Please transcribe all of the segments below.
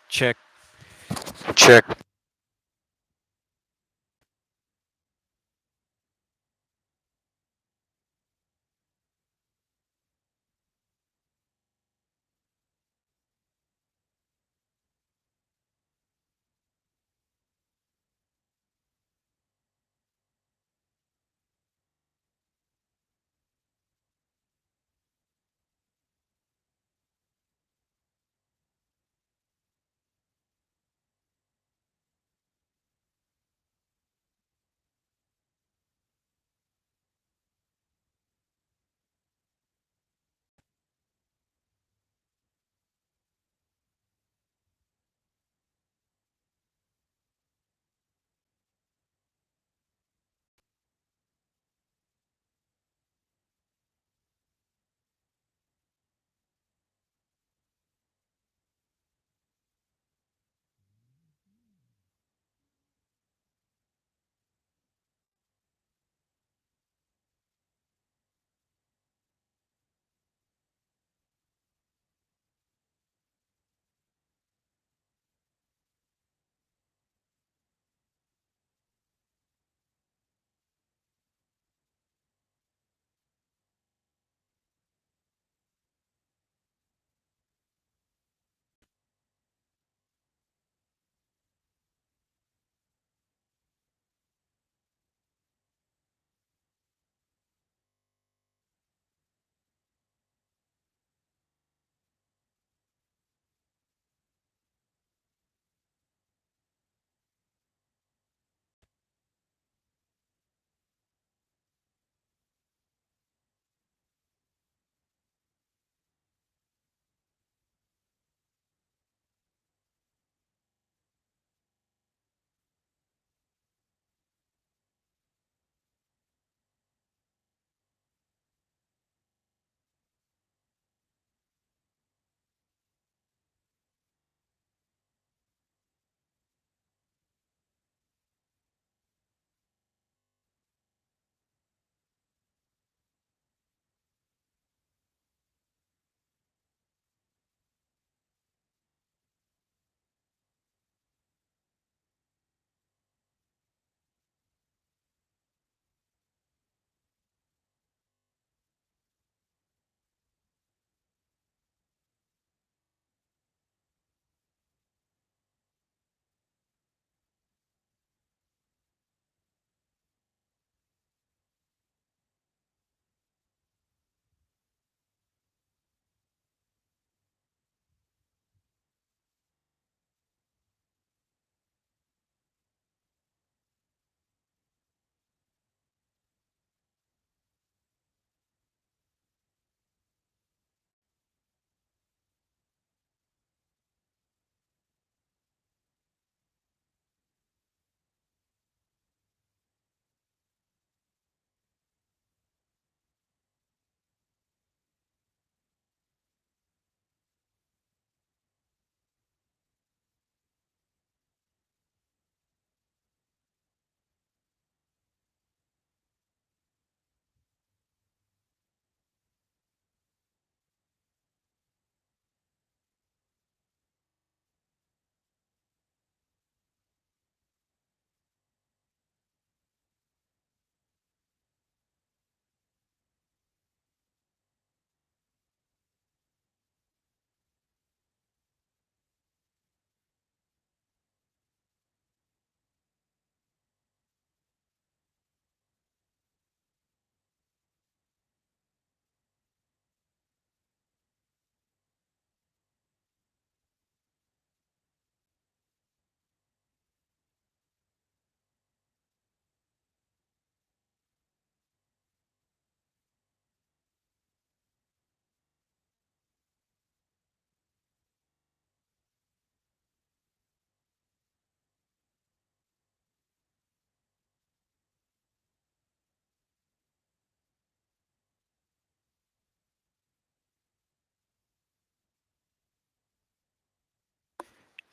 Check. Check.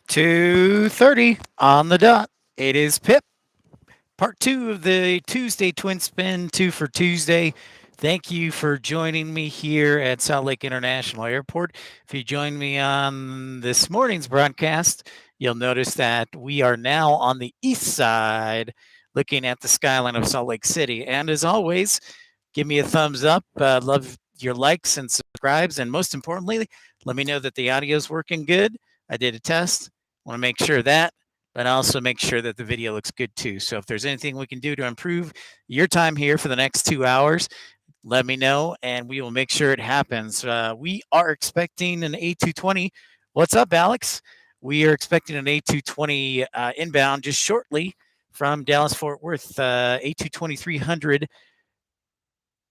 .230 on the dot. It is Pip. Part 2 of the Tuesday Twin Spin 2 for Tuesday. Thank you for joining me here at Salt Lake International Airport. If you join me on this morning's broadcast, you'll notice that we are now on the east side looking at the skyline of Salt Lake City. And as always, give me a thumbs up. Love your likes and subscribes. And most importantly, let me know that the audio is working good. I did a test. Want to make sure of that, but also make sure that the video looks good too. So if there's anything we can do to improve your time here for the next 2 hours, let me know and we will make sure it happens. We are expecting an A220. What's up, Alex? We are expecting an A220 inbound just shortly from Dallas Fort Worth, A220 300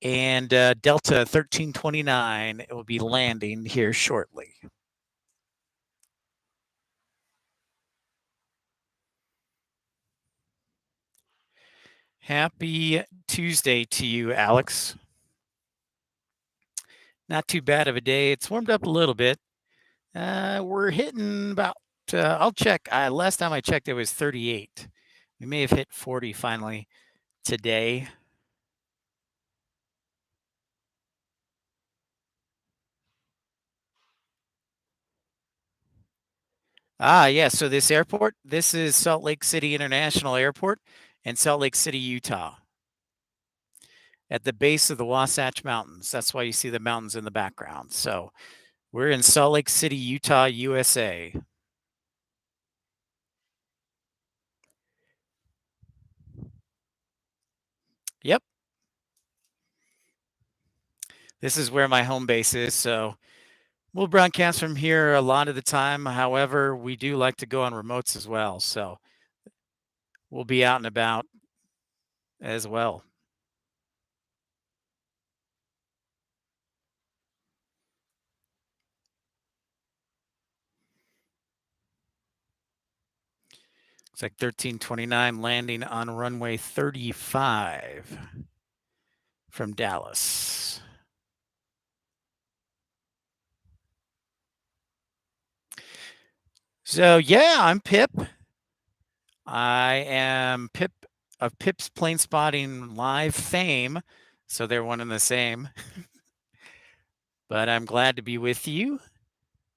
and Delta 1329. It will be landing here shortly. Happy Tuesday to you, Alex. Not too bad of a day. It's warmed up a little bit. We're hitting about, I'll check. Last time I checked, it was 38. We may have hit 40 finally today. Yeah. So this airport, this is Salt Lake City International Airport in Salt Lake City, Utah, at the base of the Wasatch Mountains. That's why you see the mountains in the background. So we're in Salt Lake City, Utah, USA. Yep. This is where my home base is. So we'll broadcast from here a lot of the time. However, we do like to go on remotes as well. So we'll be out and about as well. It's like 1329 landing on runway 35 from Dallas. So yeah, I'm Pip. I am Pip of Pip's Planespotting Live fame. So they're one and the same. But I'm glad to be with you,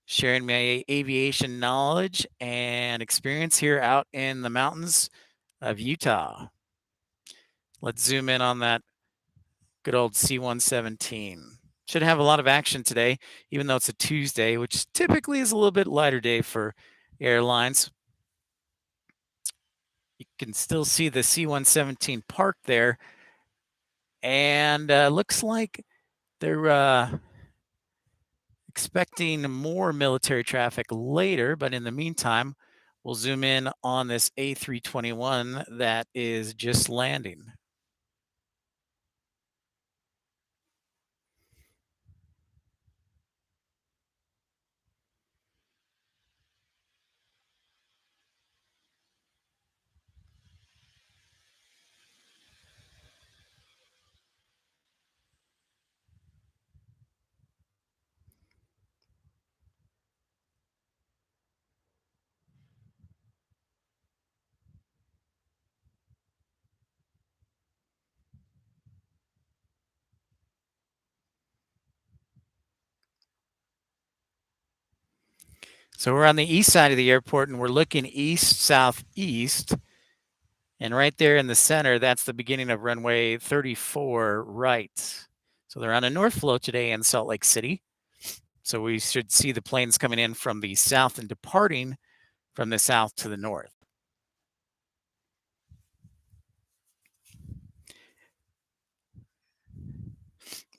sharing my aviation knowledge and experience here out in the mountains of Utah. Let's zoom in on that good old C-117. Should have a lot of action today, even though it's a Tuesday, which typically is a little bit lighter day for airlines. You can still see the C-117 parked there, and looks like they're expecting more military traffic later, but in the meantime, we'll zoom in on this A321 that is just landing. So we're on the east side of the airport and we're looking east southeast. And right there in the center, that's the beginning of runway 34 right. So they're on a north flow today in Salt Lake City. So we should see the planes coming in from the south and departing from the south to the north.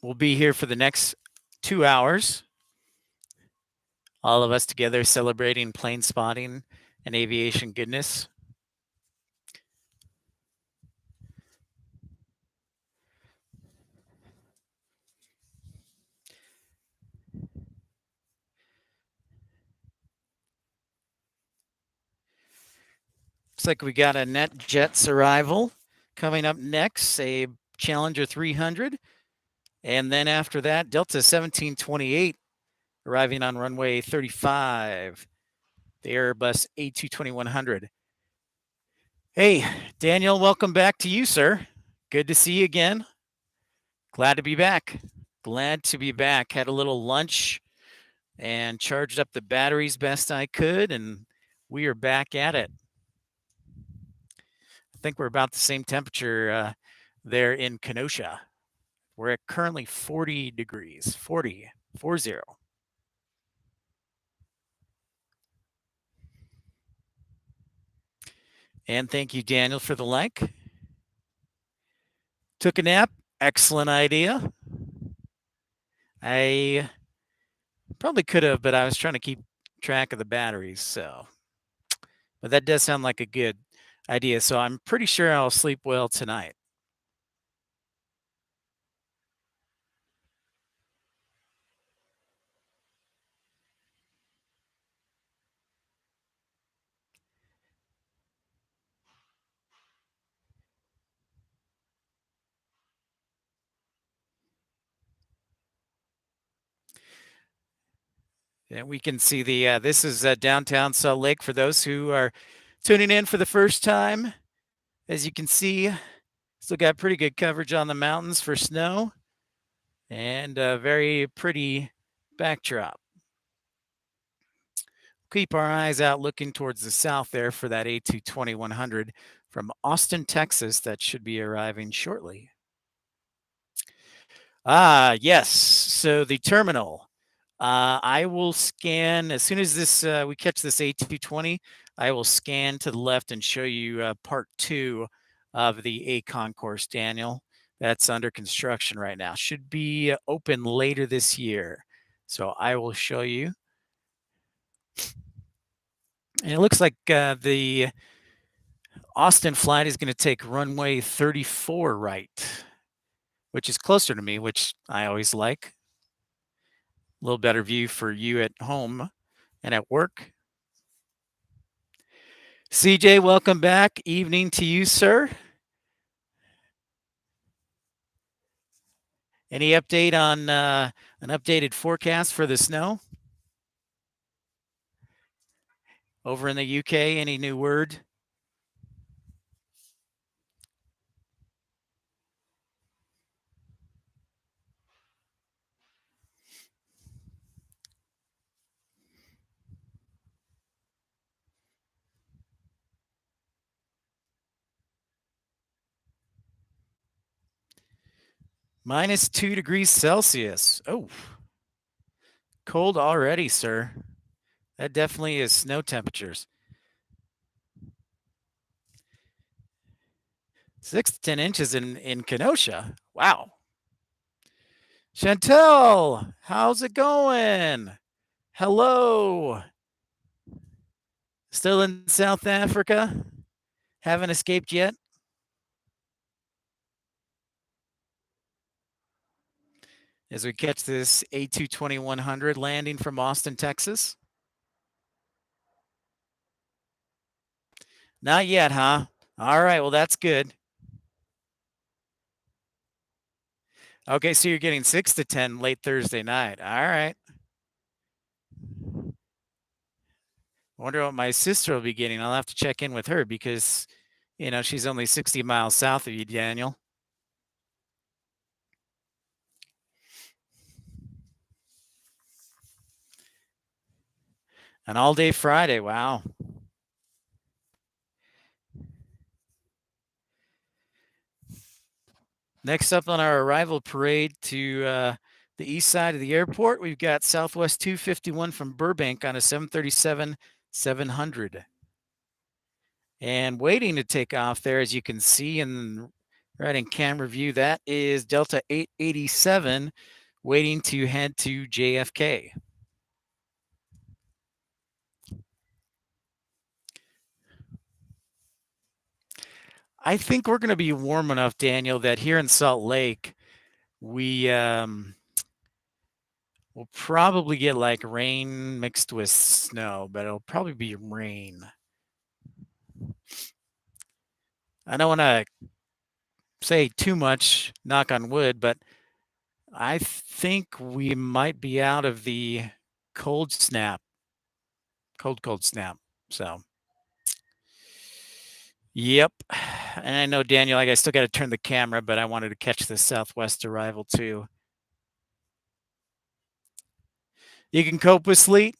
We'll be here for the next 2 hours. All of us together celebrating plane spotting and aviation goodness. Looks like we got a NetJets arrival coming up next, a Challenger 300. And then after that, Delta 1728 arriving on runway 35, the Airbus A220-100. Hey, Daniel, welcome back to you, sir. Good to see you again. Glad to be back. Glad to be back. Had a little lunch and charged up the batteries best I could, and we are back at it. I think we're about the same temperature there in Kenosha. We're at currently 40 degrees, 40. And thank you, Daniel, for the like. Took a nap. Excellent idea. I probably could have, but I was trying to keep track of the batteries. But that does sound like a good idea. So I'm pretty sure I'll sleep well tonight. And we can see this is downtown Salt Lake for those who are tuning in for the first time. As you can see, still got pretty good coverage on the mountains for snow and a very pretty backdrop. Keep our eyes out looking towards the south there for that A220-100 from Austin, Texas. That should be arriving shortly. Yes. So the terminal. I will scan as soon as this we catch this A220. I will scan to the left and show you part 2 of the A concourse, Daniel. That's under construction right now. Should be open later this year. So I will show you. And it looks like the Austin flight is going to take runway 34 right, which is closer to me, which I always like. A little better view for you at home and at work. CJ, welcome back. Evening to you, sir. Any update on an updated forecast for the snow over in the UK? Any new word? -2 degrees Celsius. Oh, cold already, sir. That definitely is snow temperatures. 6 to 10 inches in Kenosha. Wow. Chantel, how's it going? Hello. Still in South Africa? Haven't escaped yet? As we catch this A220-100 landing from Austin, Texas. Not yet, huh? All right, well, that's good. Okay, so you're getting 6 to 10 late Thursday night. All right. I wonder what my sister will be getting. I'll have to check in with her because, she's only 60 miles south of you, Daniel. An all-day Friday. Wow. Next up on our arrival parade to the east side of the airport, we've got Southwest 251 from Burbank on a 737-700. And waiting to take off there, as you can see right in camera view, that is Delta 887 waiting to head to JFK. I think we're going to be warm enough, Daniel, that here in Salt Lake, we will probably get like rain mixed with snow, but it'll probably be rain. I don't want to say too much, knock on wood, but I think we might be out of the cold snap. So, Yep. And I know, Daniel, I still got to turn the camera, but I wanted to catch the Southwest arrival too. You can cope with sleet?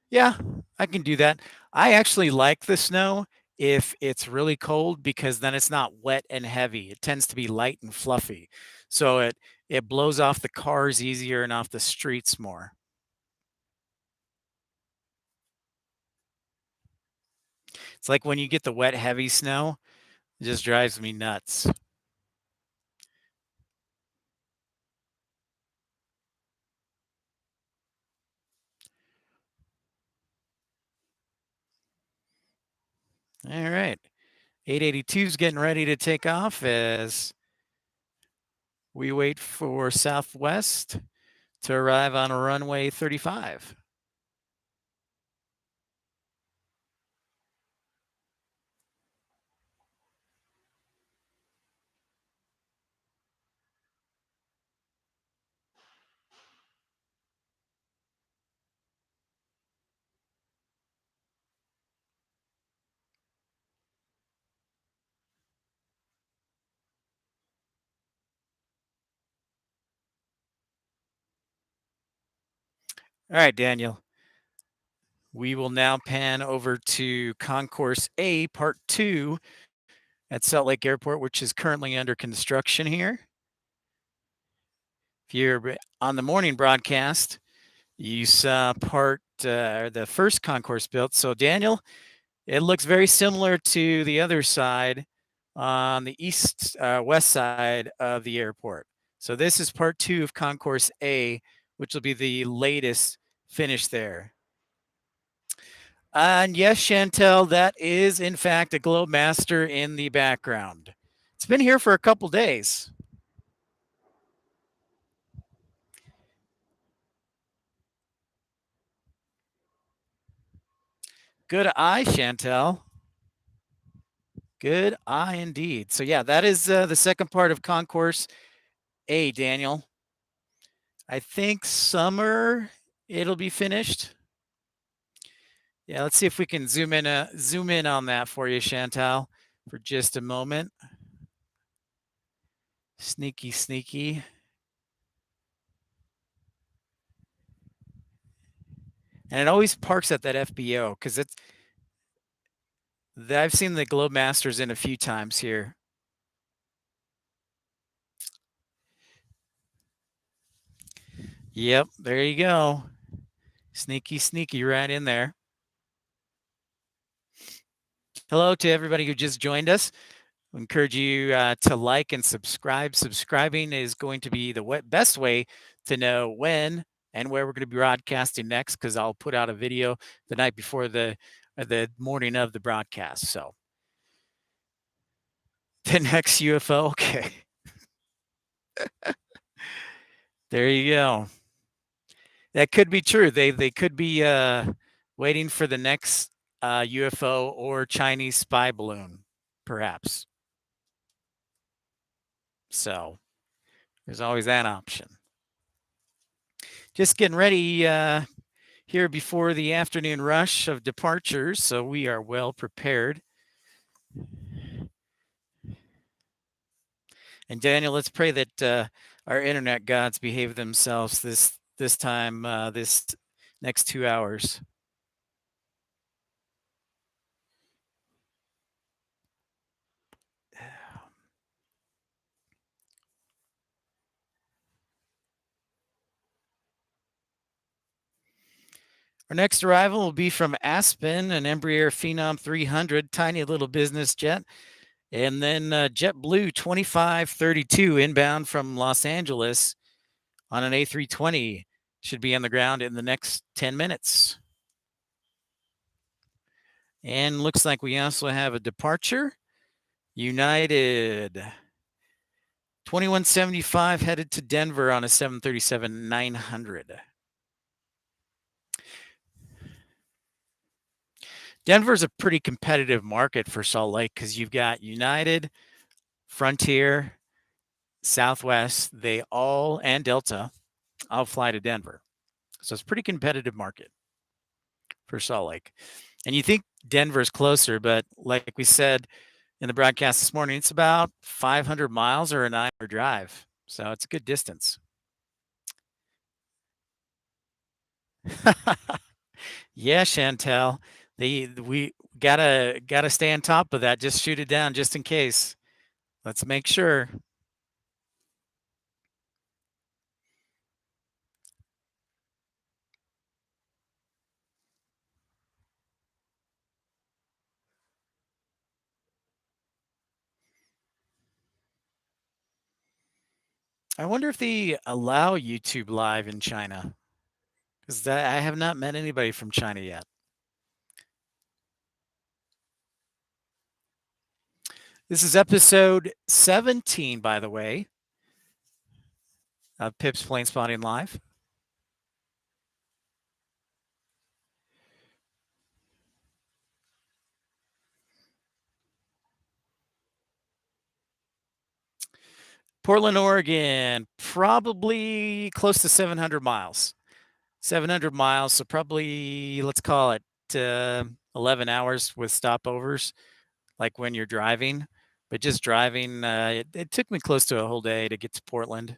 Yeah, I can do that. I actually like the snow if it's really cold because then it's not wet and heavy. It tends to be light and fluffy. So it blows off the cars easier and off the streets more. It's like when you get the wet heavy snow, it just drives me nuts. All right. 882 is getting ready to take off as we wait for Southwest to arrive on runway 35. All right, Daniel. We will now pan over to Concourse A, Part 2 at Salt Lake Airport, which is currently under construction here. If you're on the morning broadcast, you saw the first concourse built. So, Daniel, it looks very similar to the other side on the west side of the airport. So, this is Part 2 of Concourse A, which will be the latest finish there. And yes, Chantel, that is in fact a Globemaster in the background. It's been here for a couple days. Good eye, Chantel. Good eye indeed. So yeah, that is the second part of Concourse A, Daniel. I think summer it'll be finished. Yeah, let's see if we can zoom in on that for you, Chantal, for just a moment. Sneaky, sneaky. And it always parks at that FBO because I've seen the Globemasters in a few times here. Yep, there you go. Sneaky, sneaky right in there. Hello to everybody who just joined us. I encourage you to like and subscribe. Subscribing is going to be the best way to know when and where we're going to be broadcasting next, because I'll put out a video the night before the morning of the broadcast. So the next UFO, okay. There you go. That could be true. They could be waiting for the next UFO or Chinese spy balloon, perhaps. So there's always that option. Just getting ready here before the afternoon rush of departures, so we are well prepared. And Daniel, let's pray that our internet gods behave themselves this time, this next 2 hours. Our next arrival will be from Aspen, an Embraer Phenom 300, tiny little business jet. And then JetBlue 2532 inbound from Los Angeles on an A320 should be on the ground in the next 10 minutes. And looks like we also have a departure. United 2175 headed to Denver on a 737-900. Denver's a pretty competitive market for Salt Lake because you've got United, Frontier, Southwest, and Delta all fly to Denver. So it's a pretty competitive market for Salt Lake. And you think Denver's closer, but like we said in the broadcast this morning, it's about 500 miles or a 9-hour drive. So it's a good distance. Yeah, Chantel. We gotta stay on top of that. Just shoot it down just in case. Let's make sure. I wonder if they allow YouTube Live in China because I have not met anybody from China yet. This is episode 17, by the way, of Pip's Planespotting Live. Portland, Oregon, probably close to 700 miles. 700 miles, so probably let's call it 11 hours with stopovers, like when you're driving. But just driving, it took me close to a whole day to get to Portland.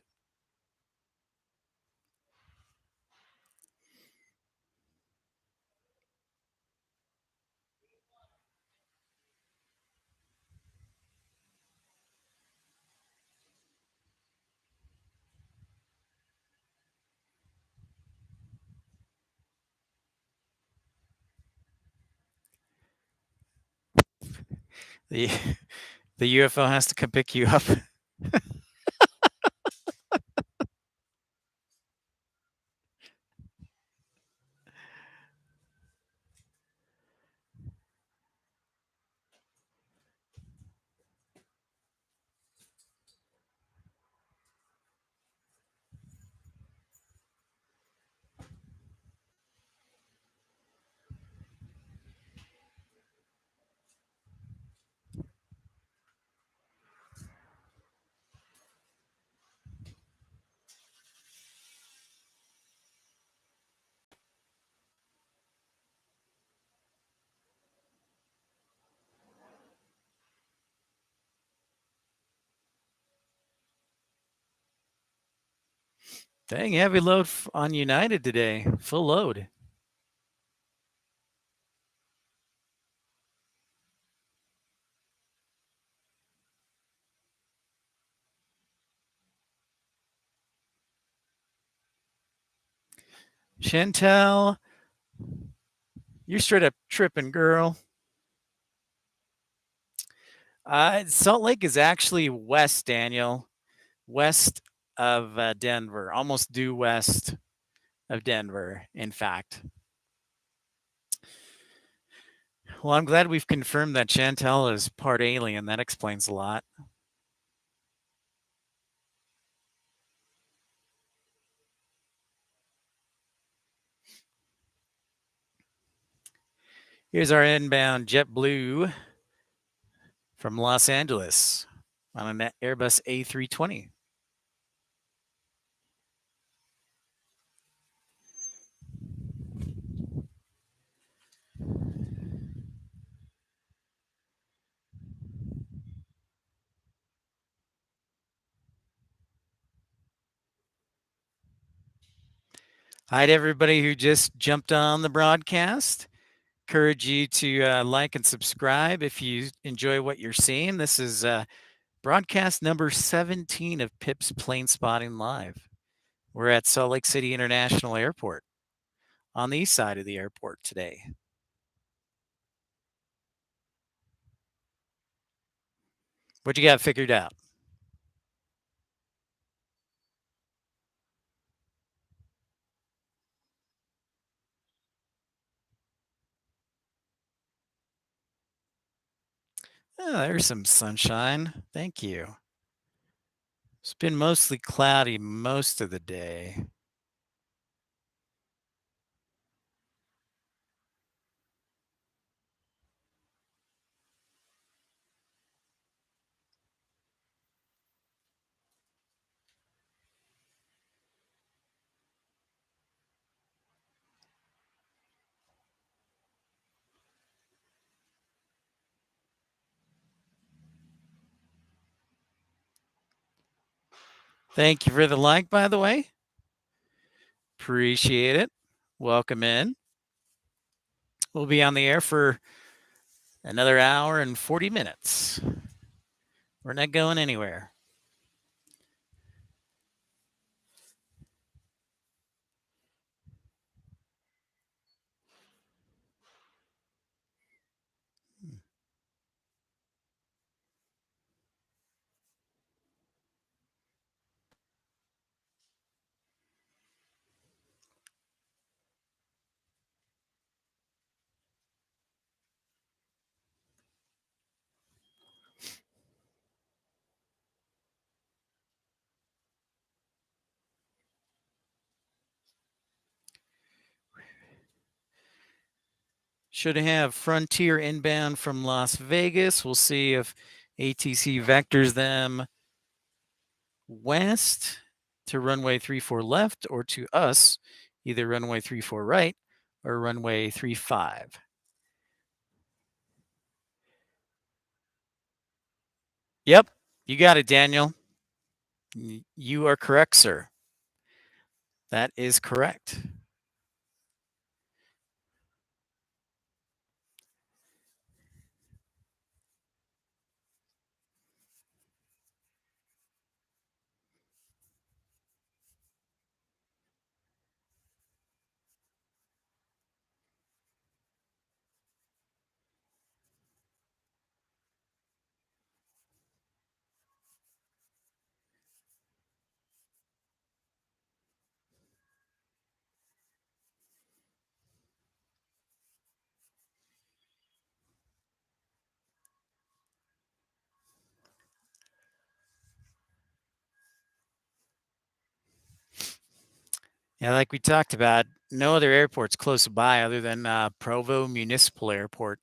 The the UFO has to come pick you up. Dang, heavy load on United today. Full load. Chantel, you're straight up tripping, girl. Salt Lake is actually west, Daniel, west of Denver, almost due west of Denver, in fact. Well, I'm glad we've confirmed that Chantel is part alien. That explains a lot. Here's our inbound JetBlue from Los Angeles on an Airbus A320. Hi to everybody who just jumped on the broadcast. Encourage you to like and subscribe if you enjoy what you're seeing. This is broadcast number 17 of Pip's Planespotting Live. We're at Salt Lake City International Airport on the east side of the airport today. What you got figured out? Oh, there's some sunshine. Thank you. It's been mostly cloudy most of the day. Thank you for the like, by the way. Appreciate it. Welcome in. We'll be on the air for another hour and 40 minutes. We're not going anywhere. Should have Frontier inbound from Las Vegas. We'll see if ATC vectors them west to runway 34 left or to us, either runway 34 right or runway 35. Yep, you got it, Daniel. You are correct, sir. That is correct. Yeah, like we talked about, no other airports close by other than Provo Municipal Airport,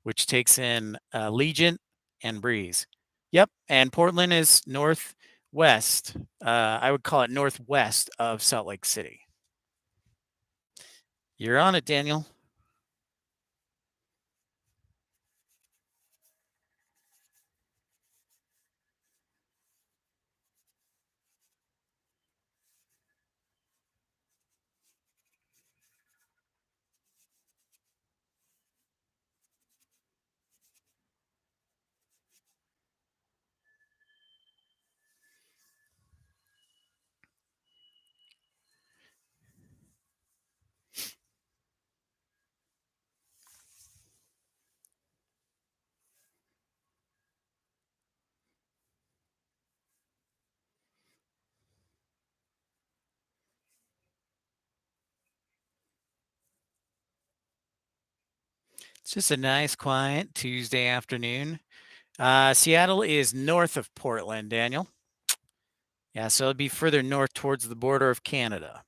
which takes in Legion and Breeze. Yep, and Portland is northwest. I would call it northwest of Salt Lake City. You're on it, Daniel. It's just a nice, quiet Tuesday afternoon. Seattle is north of Portland, Daniel. Yeah, so it'd be further north towards the border of Canada.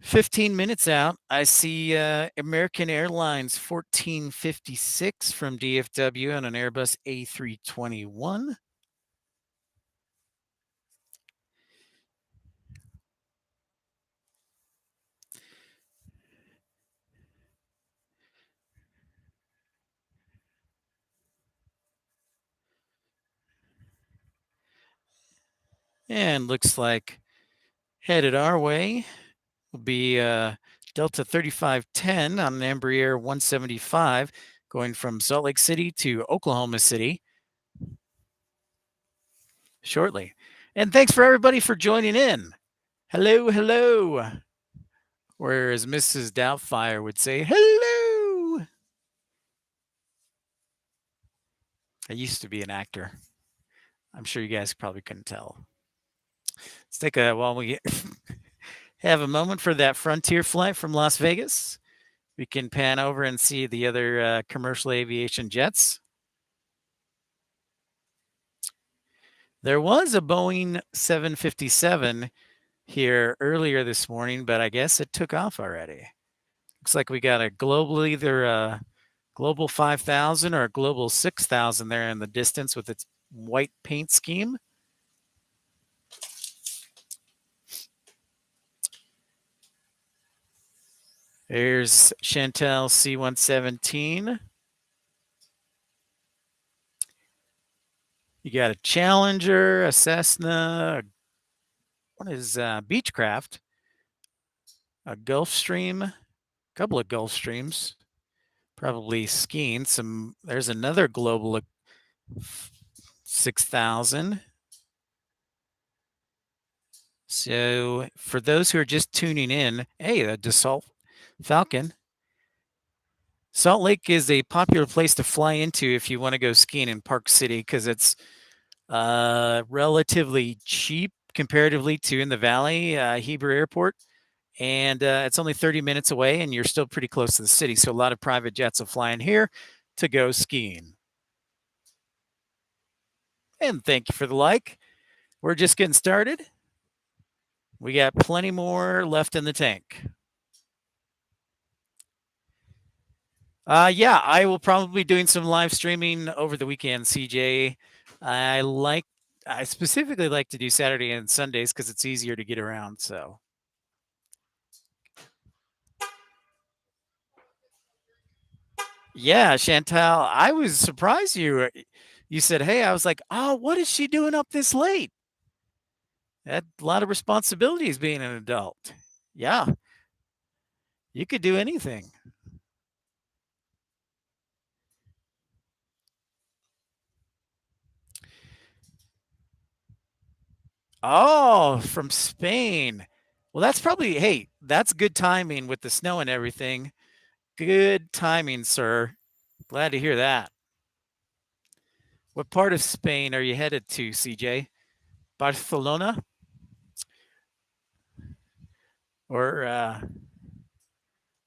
15 minutes out, I see American Airlines 1456 from DFW on an Airbus A321. And looks like headed our way will be Delta 3510 on an Embraer 175 going from Salt Lake City to Oklahoma City shortly. And thanks for everybody for joining in. Hello, hello. Or as Mrs. Doubtfire would say, hello. I used to be an actor. I'm sure you guys probably couldn't tell. Let's take a while we have a moment for that Frontier flight from Las Vegas. We can pan over and see the other commercial aviation jets. There was a Boeing 757 here earlier this morning, but I guess it took off already. Looks like we got a global, either a global 5000 or a global 6000 there in the distance with its white paint scheme. There's Chantel C117. You got a Challenger, a Cessna, what is Beechcraft, a Gulfstream, a couple of Gulfstreams, probably skiing. There's another Global 6000. So for those who are just tuning in, hey, the Dassault Falcon. Salt Lake is a popular place to fly into if you want to go skiing in Park City because it's relatively cheap comparatively to in the Valley, Heber Airport. And it's only 30 minutes away, and you're still pretty close to the city. So a lot of private jets will fly in here to go skiing. And thank you for the like. We're just getting started. We got plenty more left in the tank. Yeah, I will probably be doing some live streaming over the weekend, CJ. I specifically like to do Saturday and Sundays because it's easier to get around. So, yeah, Chantal, I was surprised you said, "Hey," I was like, "Oh, what is she doing up this late?" That a lot of responsibilities being an adult. Yeah, you could do anything. Oh, from Spain. Well, that's probably, hey, that's good timing with the snow and everything. Good timing, sir. Glad to hear that. What part of Spain are you headed to, CJ? Barcelona? Or,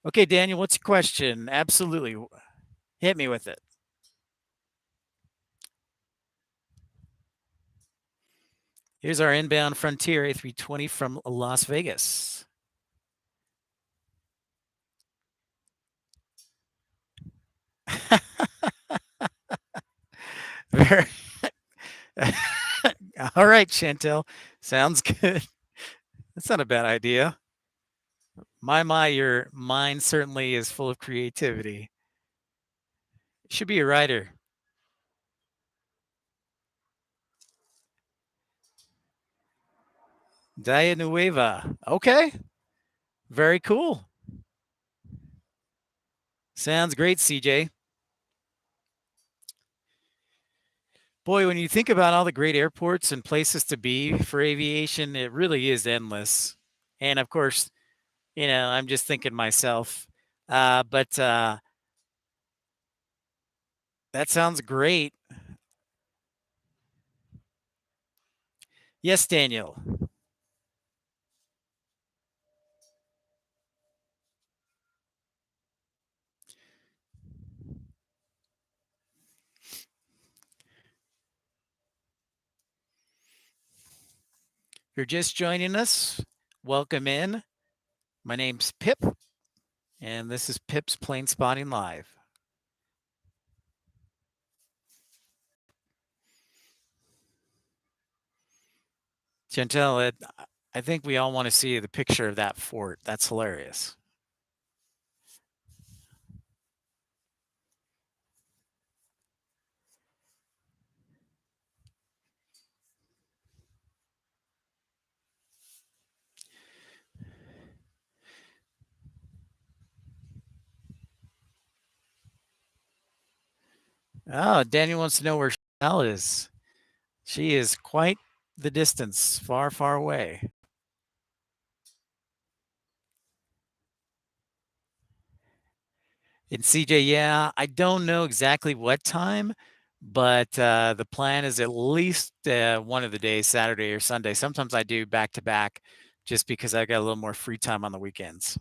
okay, Daniel, what's your question? Absolutely. Hit me with it. Here's our inbound Frontier A320 from Las Vegas. Very. All right, Chantel. Sounds good. That's not a bad idea. Your mind certainly is full of creativity. Should be a writer. Dia Nueva. Okay. Very cool. Sounds great, CJ. Boy, when you think about all the great airports and places to be for aviation, it really is endless. And of course, I'm just thinking myself. But that sounds great. Yes, Daniel. If you're just joining us, welcome in. My name's Pip, and this is Pip's Planespotting Live. Chantel, I think we all want to see the picture of that fort. That's hilarious. Oh, Daniel wants to know where Chanel is. She is quite the distance, far, far away. And CJ, yeah, I don't know exactly what time, but the plan is at least one of the days, Saturday or Sunday. Sometimes I do back to back just because I got a little more free time on the weekends.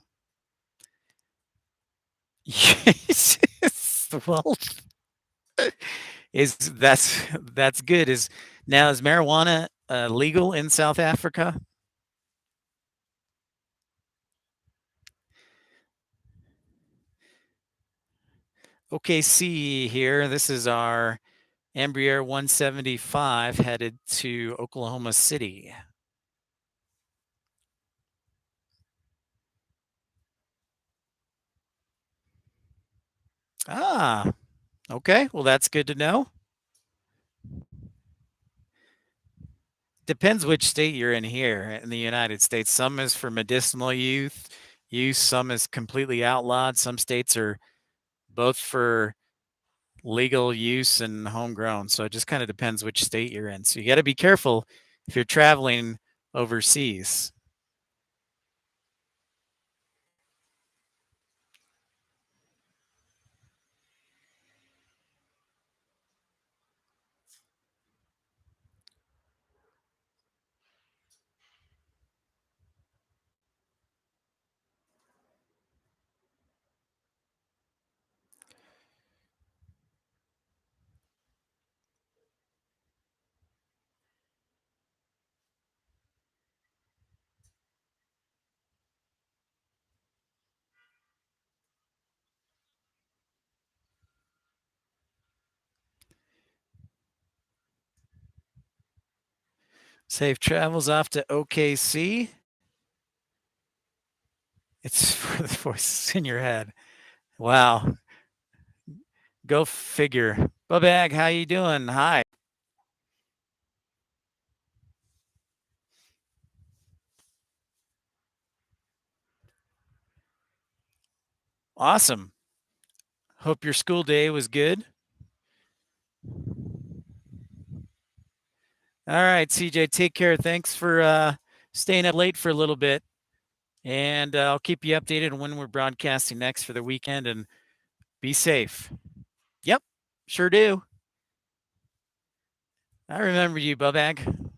Yes. Well, is that's good. Is marijuana legal in South Africa? Okay, see here. This is our Embraer 175 headed to Oklahoma City. Ah, okay. Well, that's good to know. Depends which state you're in here in the United States. Some is for medicinal use, some is completely outlawed. Some states are both for legal use and homegrown. So it just kind of depends which state you're in. So you got to be careful if you're traveling overseas. Safe travels off to OKC. It's for the voices in your head. Wow. Go figure. Bubag, how you doing? Hi. Awesome. Hope your school day was good. All right, CJ, take care. Thanks for staying up late for a little bit. And I'll keep you updated on when we're broadcasting next for the weekend, and be safe. Yep, sure do. I remember you, Bubag.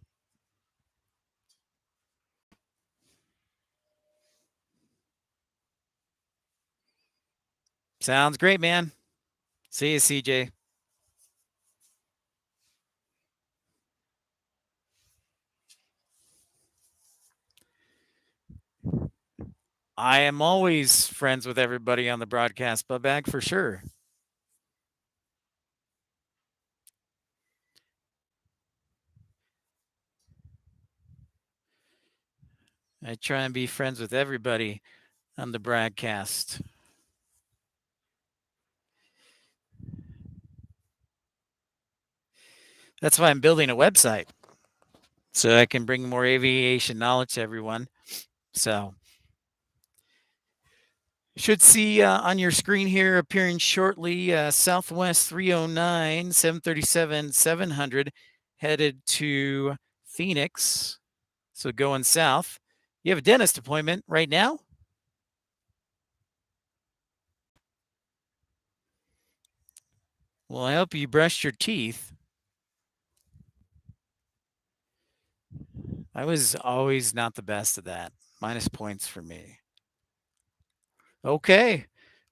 Sounds great, man. See you, CJ. I am always friends with everybody on the broadcast, Bubag, for sure. I try and be friends with everybody on the broadcast. That's why I'm building a website, so I can bring more aviation knowledge to everyone. So, should see on your screen here appearing shortly Southwest 309, 737, 700 headed to Phoenix. So going south. You have a dentist appointment right now? Well, I hope you brushed your teeth. I was always not the best at that. Minus points for me. Okay.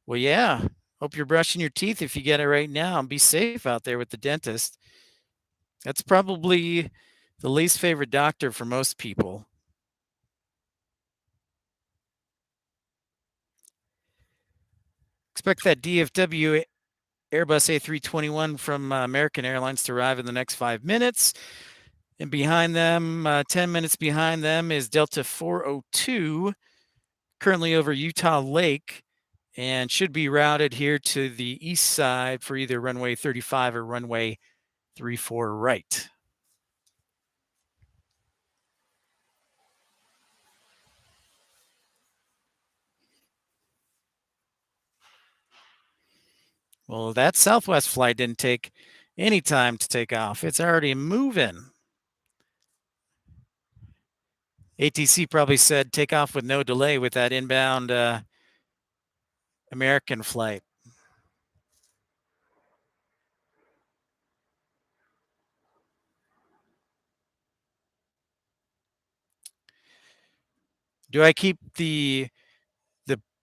Well, yeah. Hope you're brushing your teeth if you get it right now, and be safe out there with the dentist. That's probably the least favorite doctor for most people. Expect that DFW Airbus A321 from American Airlines to arrive in the next 5 minutes. And behind them, 10 minutes behind them, is Delta 402, currently over Utah Lake, and should be routed here to the east side for either runway 35 or runway 34 right. Well, that Southwest flight didn't take any time to take off. It's already moving. ATC probably said take off with no delay with that inbound American flight. Do I keep the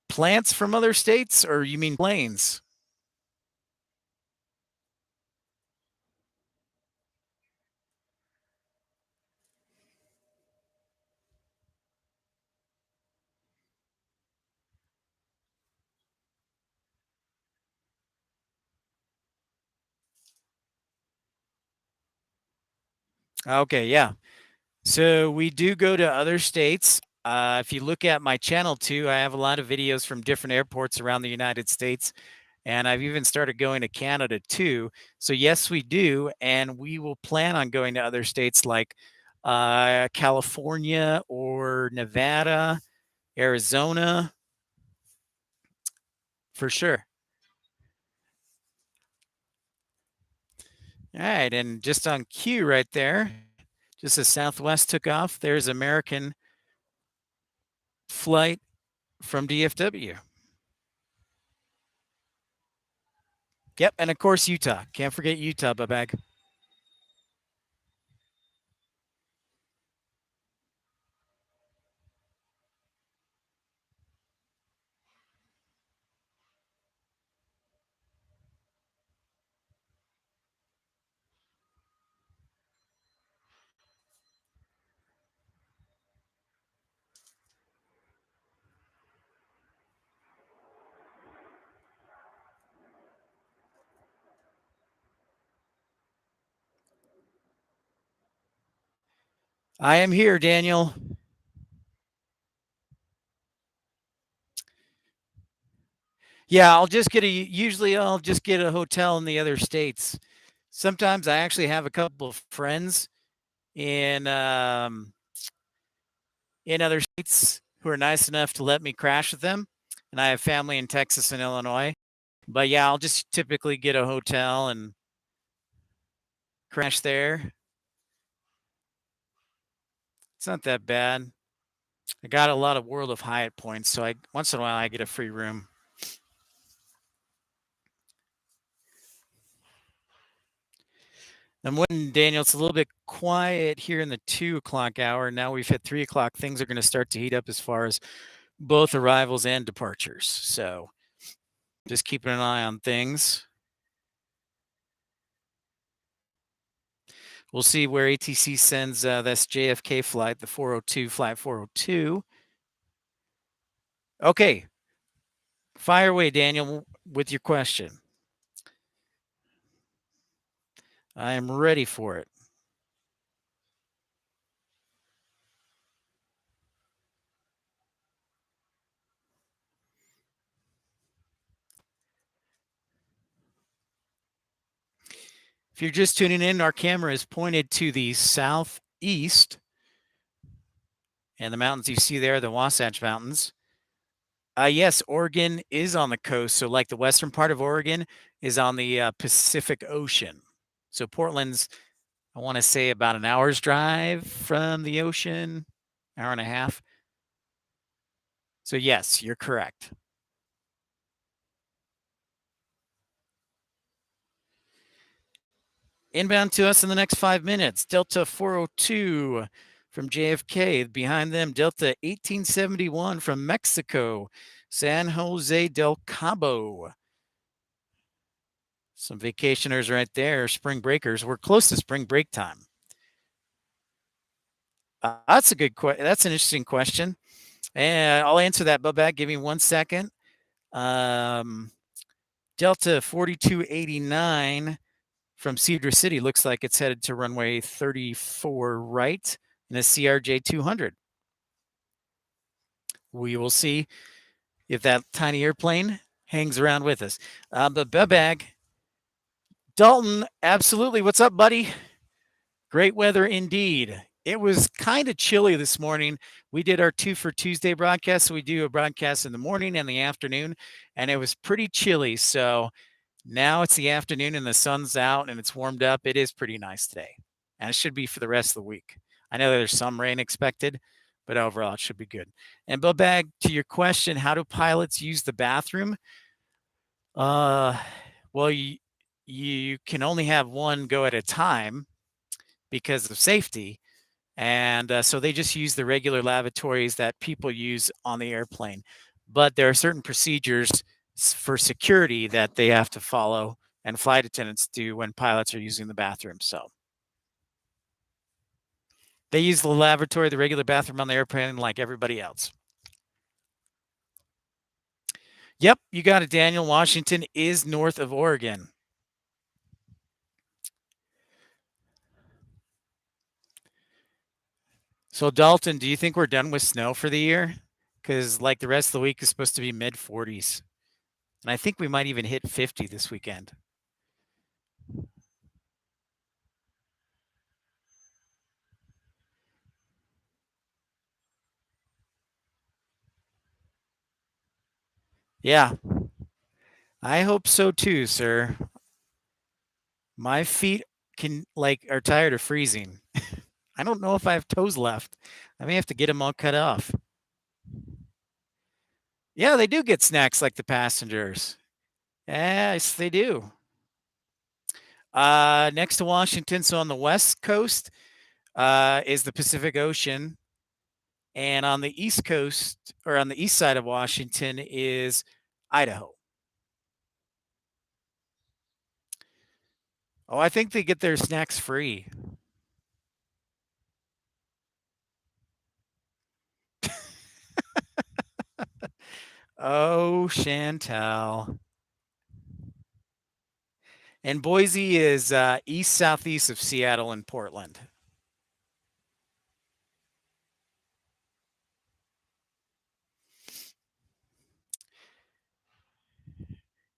plants from other states, or you mean planes? Okay, yeah. So we do go to other states. If you look at my channel too, I have a lot of videos from different airports around the United States, and I've even started going to Canada too. So yes, we do, and we will plan on going to other states like California or Nevada, Arizona, for sure. All right, and just on cue right there, just as Southwest took off, there's American flight from DFW. Yep, and of course Utah. Can't forget Utah, Babag. I am here, Daniel. Yeah, usually I'll just get a hotel in the other states. Sometimes I actually have a couple of friends in in other states who are nice enough to let me crash with them. And I have family in Texas and Illinois. But yeah, I'll just typically get a hotel and crash there. It's not that bad. I got a lot of World of Hyatt points, so I once in a while I get a free room. And when Daniel, it's a little bit quiet here in the 2 o'clock hour. Now we've hit 3 o'clock. Things are going to start to heat up as far as both arrivals and departures. So just keeping an eye on things. We'll see where ATC sends this JFK flight, the 402, flight 402. Okay. Fire away, Daniel, with your question. I am ready for it. If you're just tuning in, our camera is pointed to the southeast, and the mountains you see there, the Wasatch Mountains. Yes, Oregon is on the coast. So, like the western part of Oregon is on the Pacific Ocean. So, Portland's, I want to say, about an hour's drive from the ocean, hour and a half. So, yes, you're correct. Inbound to us in the next 5 minutes, Delta 402 from JFK. Behind them, Delta 1871 from Mexico, San Jose del Cabo. Some vacationers right there, spring breakers. We're close to spring break time. That's a good question. That's an interesting question. And I'll answer that, Babak. Give me 1 second. Delta 4289 from Cedar City looks like it's headed to runway 34 right in a CRJ 200. We will see if that tiny airplane hangs around with us. But Babag, Dalton, absolutely. What's up, buddy? Great weather indeed. It was kind of chilly this morning. We did our 2 for Tuesday broadcast. So we do a broadcast in the morning and the afternoon, and it was pretty chilly. So now it's the afternoon and the sun's out and it's warmed up. It is pretty nice today, and it should be for the rest of the week. I know there's some rain expected, but overall it should be good. And Bobag, to your question, how do pilots use the bathroom? Well, you can only have one go at a time because of safety. And so they just use the regular lavatories that people use on the airplane. But there are certain procedures for security that they have to follow and flight attendants do when pilots are using the bathroom. So they use the lavatory, the regular bathroom on the airplane like everybody else. Yep, you got it, Daniel. Washington is north of Oregon. So, Dalton, do you think we're done with snow for the year? Because, like, the rest of the week is supposed to be mid 40s. And I think we might even hit 50 this weekend. Yeah, I hope so too, sir. My feet are tired of freezing. I don't know if I have toes left. I may have to get them all cut off. Yeah, they do get snacks like the passengers. Yes, they do. Next to Washington, so on the west coast, is the Pacific Ocean, and on the east coast or on the east side of Washington is Idaho. Oh, I think they get their snacks free. Oh, Chantal. And Boise is east southeast of Seattle and Portland.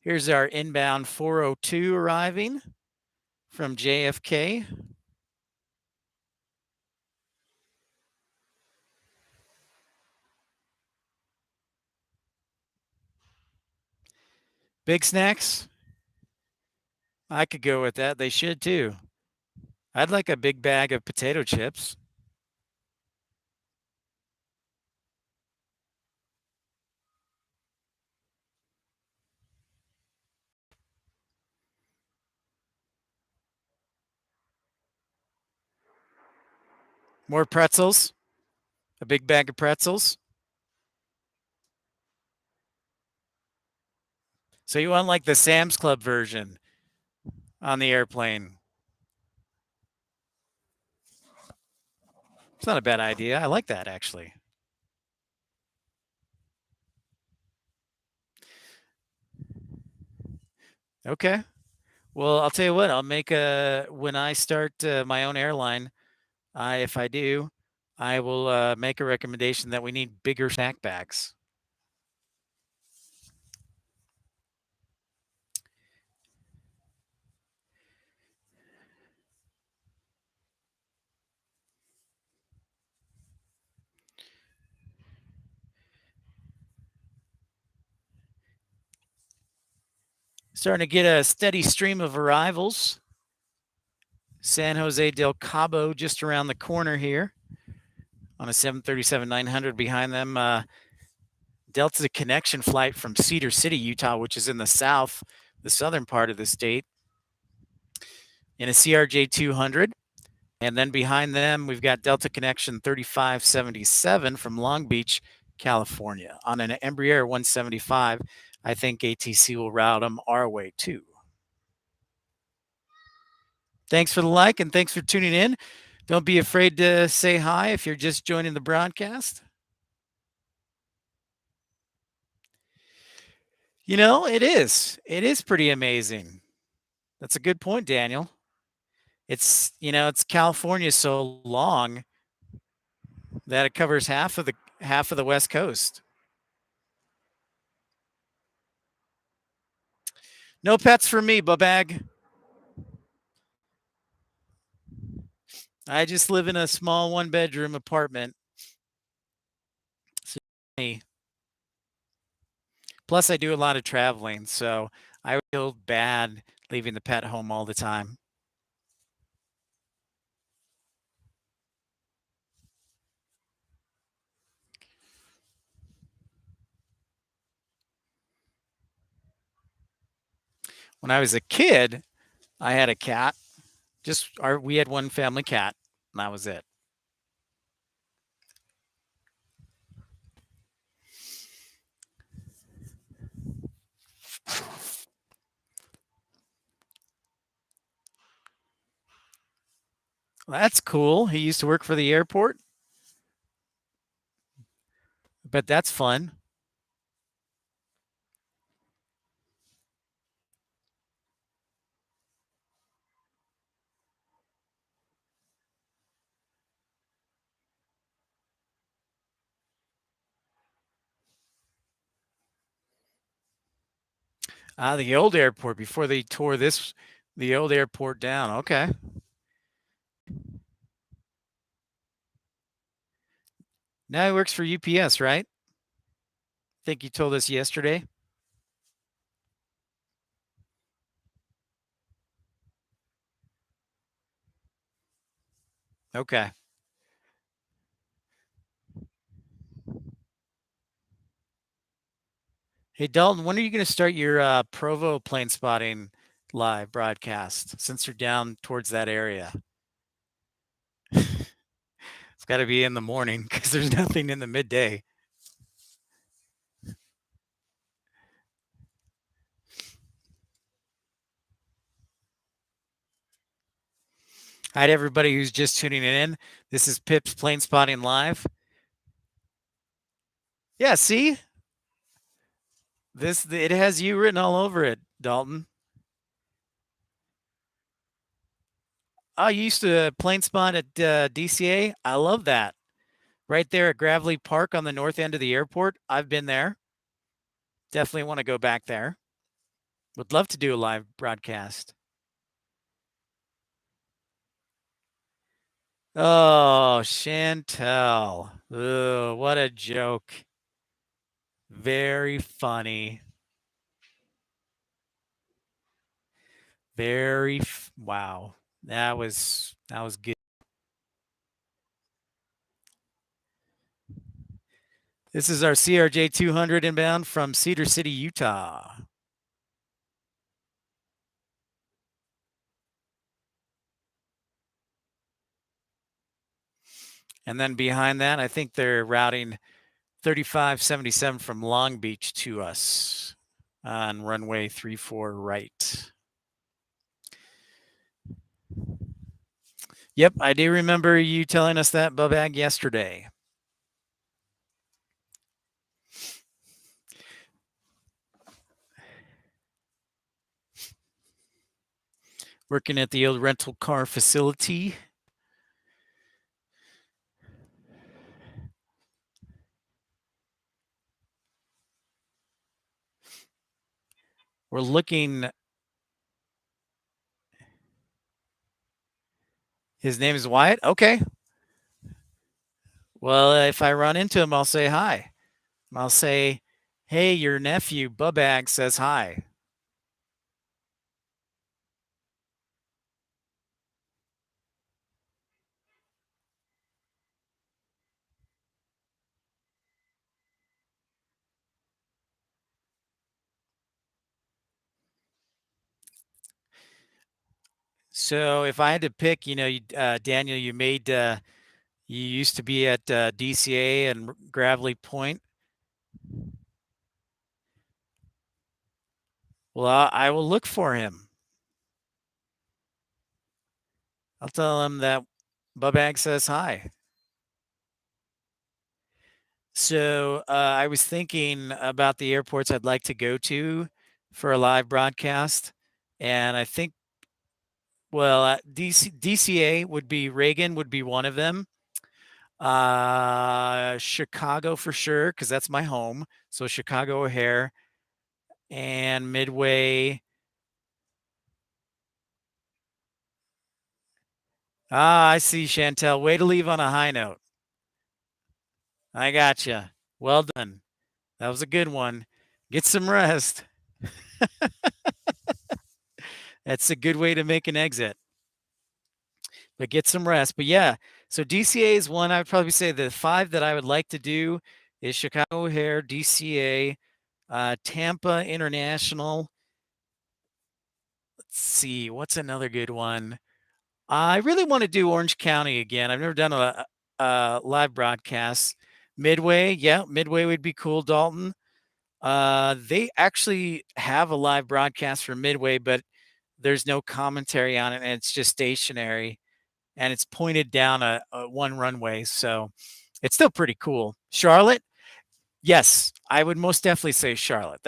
Here's our inbound 402 arriving from JFK. Big snacks? I could go with that. They should too. I'd like a big bag of potato chips. More pretzels. A big bag of pretzels. So you want like the Sam's Club version on the airplane. It's not a bad idea. I like that actually. Okay. Well, I'll tell you what, I'll make a, when I start my own airline, if I do, I will make a recommendation that we need bigger snack bags. Starting to get a steady stream of arrivals. San Jose del Cabo just around the corner here on a 737-900. Behind them, Delta connection flight from Cedar City, Utah, which is in the south, the southern part of the state, in a CRJ 200. And then behind them, we've got Delta Connection 3577 from Long Beach, California, on an Embraer 175. I think ATC will route them our way too. Thanks for the like and thanks for tuning in. Don't be afraid to say hi if you're just joining the broadcast. You know, it is. It is pretty amazing. That's a good point, Daniel. It's California so long that it covers half of the West Coast. No pets for me, Babag. I just live in a small one-bedroom apartment. So, plus, I do a lot of traveling, so I feel bad leaving the pet home all the time. When I was a kid, I had a cat. We had one family cat, and that was it. Well, that's cool. He used to work for the airport. But that's fun. The old airport before they tore the old airport down. Okay. Now he works for UPS, right? I think you told us yesterday. Okay. Hey, Dalton, when are you going to start your Provo plane spotting live broadcast since you're down towards that area? It's got to be in the morning because there's nothing in the midday. Hi to everybody who's just tuning in. This is Pip's Plane Spotting Live. Yeah, see? It has you written all over it, Dalton. Oh, you used to plane spot at DCA? I love that. Right there at Gravely Park on the north end of the airport. I've been there. Definitely want to go back there. Would love to do a live broadcast. Oh, Chantel. Oh, what a joke. Very funny. Wow. That was good. This is our CRJ 200 inbound from Cedar City, Utah. And then behind that, I think they're routing 3577 from Long Beach to us on runway 34 right. Yep, I do remember you telling us that, Bubag, yesterday. Working at the old rental car facility. We're looking. His name is Wyatt? Okay. Well, if I run into him, I'll say hi. I'll say, hey, your nephew, Bubag, says hi. So if I had to pick, Daniel, you used to be at DCA and Gravelly Point. Well, I will look for him. I'll tell him that Bubag says hi. So I was thinking about the airports I'd like to go to for a live broadcast. And I think, well, DCA would be, Reagan would be one of them. Chicago for sure, because that's my home. So Chicago O'Hare and Midway. I see, Chantel. Way to leave on a high note. I gotcha. Well done. That was a good one. Get some rest. That's a good way to make an exit. But get some rest. But yeah, so DCA is one. I would probably say the 5 that I would like to do is Chicago O'Hare, DCA, Tampa International. Let's see, what's another good one? I really want to do Orange County again. I've never done a live broadcast. Midway, yeah, Midway would be cool, Dalton. They actually have a live broadcast for Midway, but there's no commentary on it, and it's just stationary, and it's pointed down a one runway, so it's still pretty cool. Charlotte, yes, I would most definitely say Charlotte.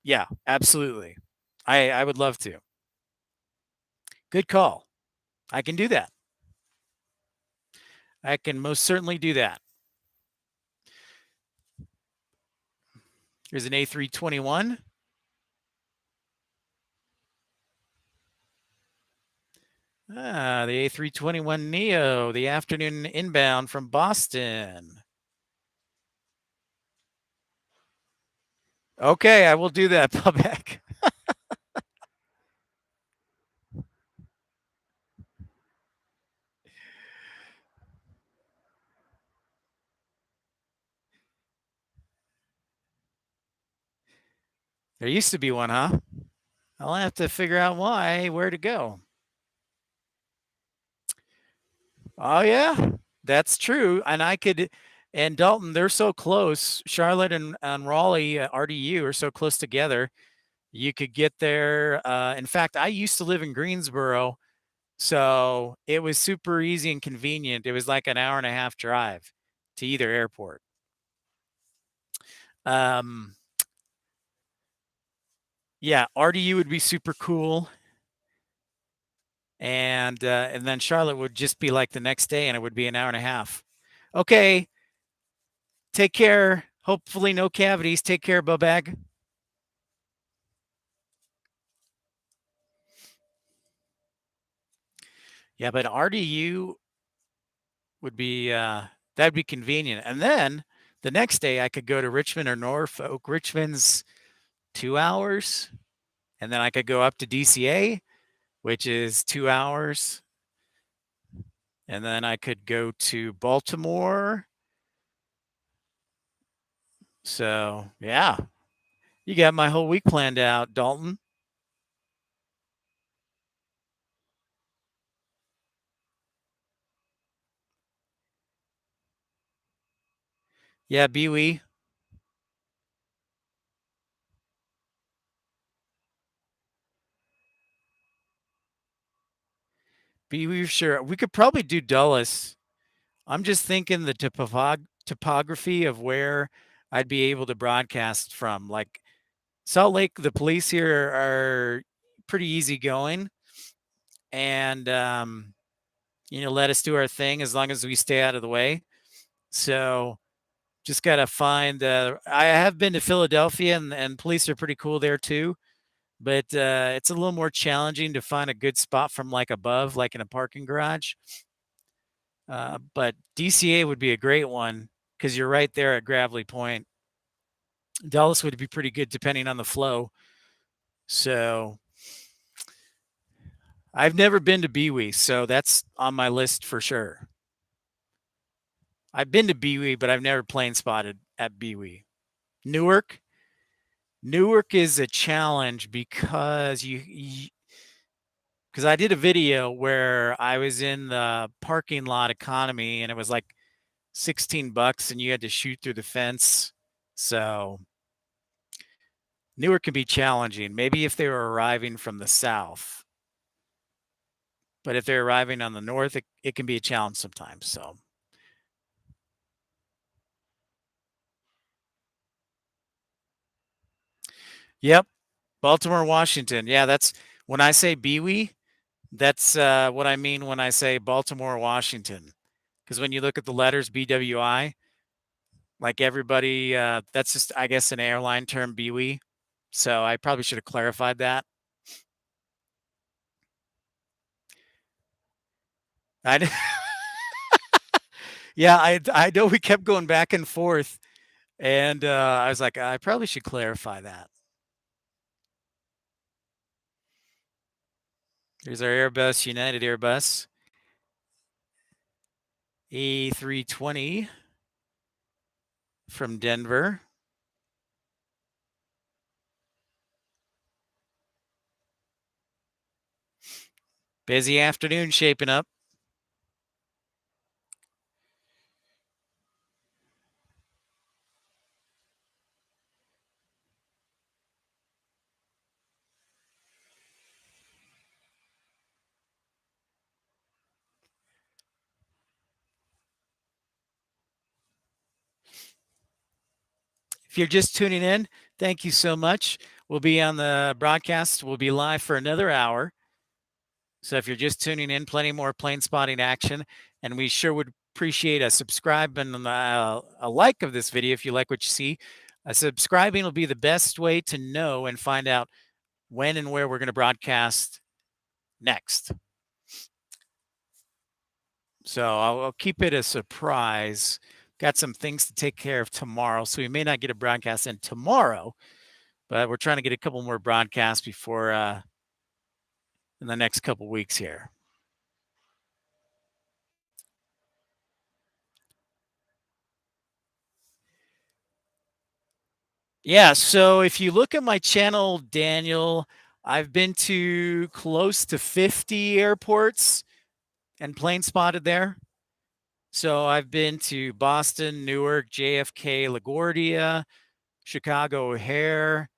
Yeah, absolutely. I would love to. Good call. I can do that. I can most certainly do that. Here's an A321. The A321 Neo, the afternoon inbound from Boston. Okay, I will do that, Bubek. There used to be one, huh? I'll have to figure out where to go. Oh yeah, that's true. And Dalton, they're so close. Charlotte and Raleigh, RDU are so close together. You could get there. In fact, I used to live in Greensboro, so it was super easy and convenient. It was like an hour and a half drive to either airport. Um, yeah, RDU would be super cool. And then Charlotte would just be like the next day, and it would be an hour and a half. Okay, take care. Hopefully, no cavities. Take care, Bubag. Yeah, but RDU would be that'd be convenient. And then the next day, I could go to Richmond or Norfolk. Richmond's 2 hours, and then I could go up to DCA, which is 2 hours, and then I could go to Baltimore. So yeah, you got my whole week planned out, Dalton. Yeah, BWE. BWE, sure. We could probably do Dulles. I'm just thinking the topography of where I'd be able to broadcast from. Like Salt Lake, the police here are pretty easygoing, and let us do our thing as long as we stay out of the way. So just got to find. I have been to Philadelphia, and police are pretty cool there too. But it's a little more challenging to find a good spot from like above, like in a parking garage. But DCA would be a great one because you're right there at Gravelly Point. Dallas would be pretty good depending on the flow. So I've never been to BWE, so that's on my list for sure. I've been to BWE, but I've never plane spotted at BWE. Newark, Newark is a challenge because because I did a video where I was in the parking lot economy and it was like $16 and you had to shoot through the fence. So Newark can be challenging. Maybe if they were arriving from the south, but if they're arriving on the north, it can be a challenge sometimes. So, yep, Baltimore, Washington. Yeah, that's when I say BWE, that's what I mean when I say Baltimore, Washington. Because when you look at the letters BWI, like everybody, that's just, I guess, an airline term, BWE. So I probably should have clarified that. I, yeah, I know we kept going back and forth, and I was like, I probably should clarify that. Here's our Airbus, United Airbus A320 from Denver. Busy afternoon shaping up. If you're just tuning in, thank you so much. We'll be on the broadcast. We'll be live for another hour. So if you're just tuning in, plenty more plane spotting action. And we sure would appreciate a subscribe and a like of this video if you like what you see. Subscribing will be the best way to know and find out when and where we're going to broadcast next. So I'll keep it a surprise. Got some things to take care of tomorrow. So we may not get a broadcast in tomorrow, but we're trying to get a couple more broadcasts before in the next couple weeks here. Yeah, so if you look at my channel, Daniel, I've been to close to 50 airports and plane spotted there. So I've been to Boston, Newark, JFK, LaGuardia, Chicago O'Hare,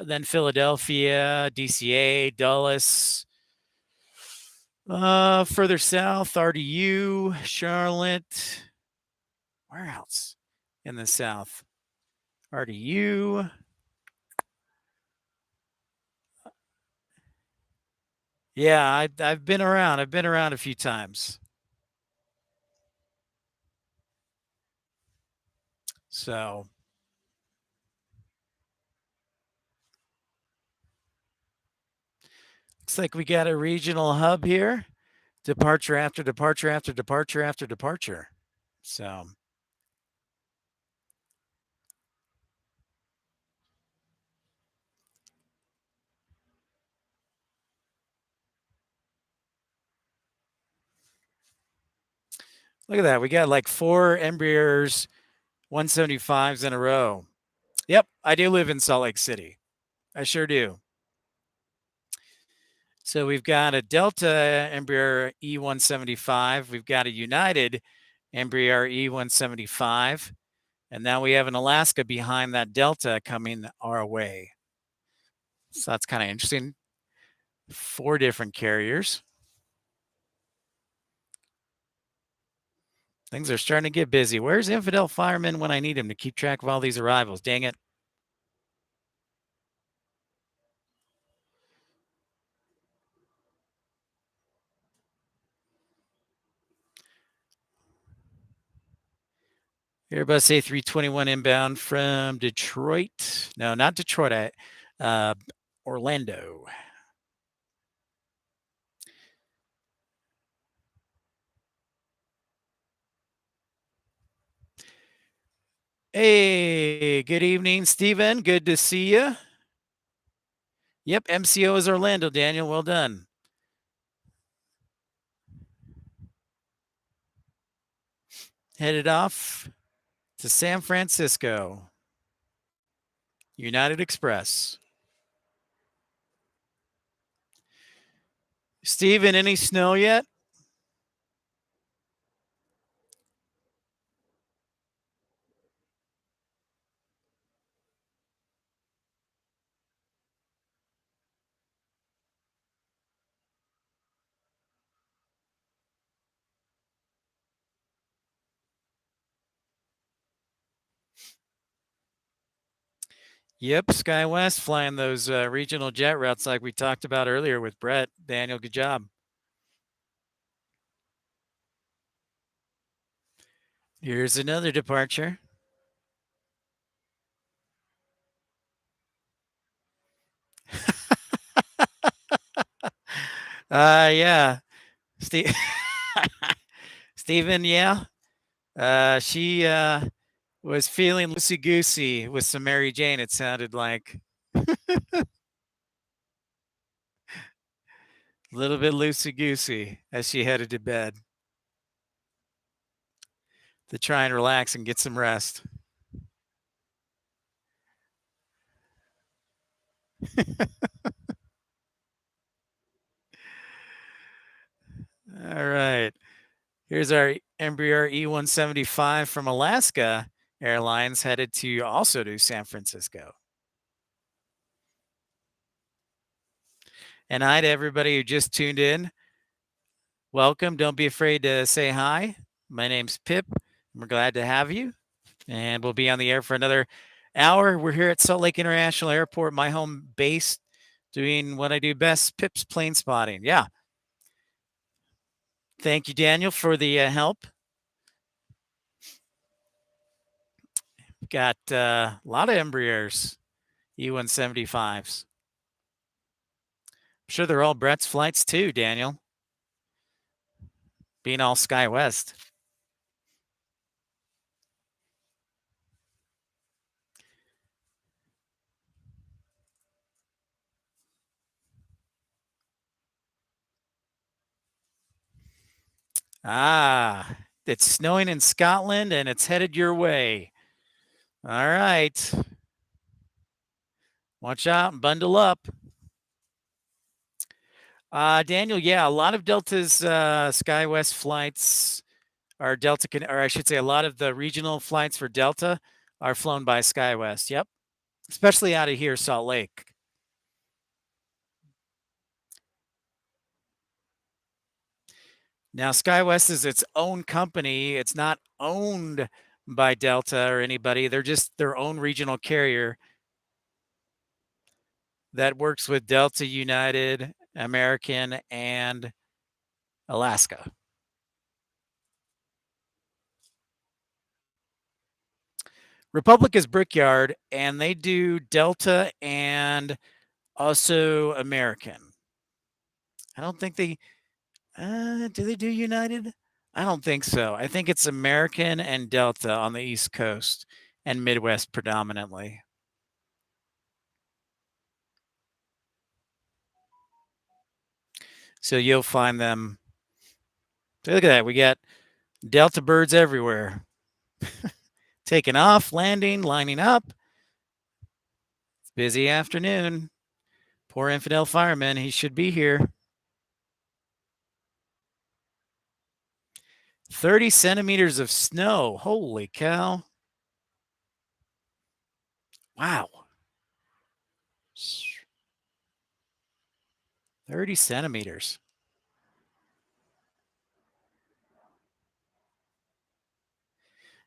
then Philadelphia, DCA, Dulles, further south, RDU, Charlotte. Where else in the south? RDU. Yeah, I've been around. I've been around a few times. So looks like we got a regional hub here. Departure after departure after departure after departure. So look at that. We got like 4 Embraers 175s in a row. Yep, I do live in Salt Lake City. I sure do. So we've got a Delta Embraer E175. We've got a United Embraer E175. And now we have an Alaska behind that Delta coming our way. So that's kind of interesting. 4 different carriers. Things are starting to get busy. Where's Infidel Fireman when I need him to keep track of all these arrivals? Dang it. Airbus A321 inbound from Detroit. No, not Detroit. Orlando. Hey, good evening, Stephen. Good to see you. Yep, MCO is Orlando, Daniel. Well done. Headed off to San Francisco. United Express. Stephen, any snow yet? Yep, SkyWest flying those regional jet routes like we talked about earlier with Brett. Daniel, good job. Here's another departure. Yeah. Steve Stephen, yeah. She was feeling loosey goosey with some Mary Jane, it sounded like. A little bit loosey goosey as she headed to bed to try and relax and get some rest. All right. Here's our Embraer E175 from Alaska Airlines headed to also to San Francisco. And hi to everybody who just tuned in. Welcome. Don't be afraid to say hi. My name's Pip. We're glad to have you. And we'll be on the air for another hour. We're here at Salt Lake International Airport, my home base, doing what I do best, Pip's plane spotting. Yeah. Thank you, Daniel, for the help. Got a lot of Embraers, E175s. I'm sure they're all Brett's flights too, Daniel, being all SkyWest. Ah, it's snowing in Scotland and it's headed your way. All right. Watch out and bundle up. Daniel, yeah, a lot of Delta's SkyWest flights are Delta, or I should say, a lot of the regional flights for Delta are flown by SkyWest. Yep, especially out of here, Salt Lake. Now, SkyWest is its own company. It's not owned by Delta or anybody. They're just their own regional carrier that works with Delta, United, American, and Alaska. Republic is Brickyard, and they do Delta and also American. I don't think they do they do United? I don't think so. I think it's American and Delta on the East Coast and Midwest predominantly. So you'll find them. Look at that. We got Delta birds everywhere. Taking off, landing, lining up. It's busy afternoon. Poor infidel fireman. He should be here. 30 centimeters of snow. Holy cow. Wow. 30 centimeters.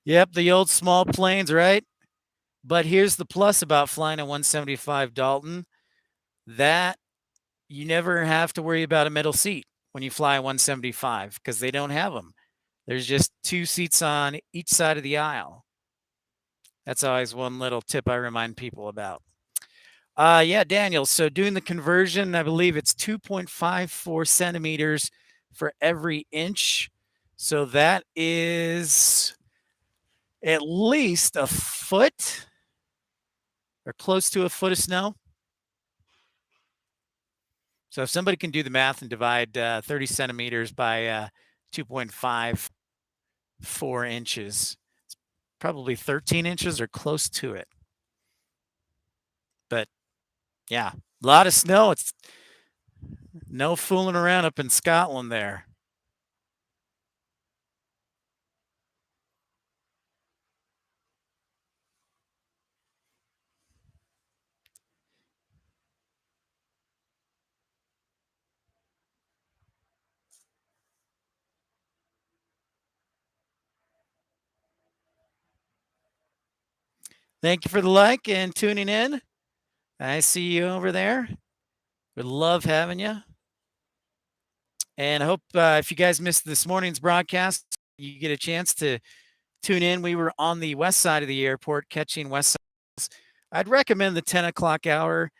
Yep, the old small planes, right? But here's the plus about flying a 175 Dalton, that you never have to worry about a middle seat when you fly a 175 because they don't have them. There's just two seats on each side of the aisle. That's always one little tip I remind people about. Yeah, Daniel. So doing the conversion, I believe it's 2.54 centimeters for every inch. So that is at least a foot or close to a foot of snow. So if somebody can do the math and divide 30 centimeters by 2.54 inches, it's probably 13 inches or close to it. But yeah, a lot of snow. It's no fooling around up in Scotland there. Thank you for the like and tuning in. I see you over there. Would love having you. And I hope if you guys missed this morning's broadcast, you get a chance to tune in. We were on the west side of the airport catching west side. I'd recommend the 10 o'clock hour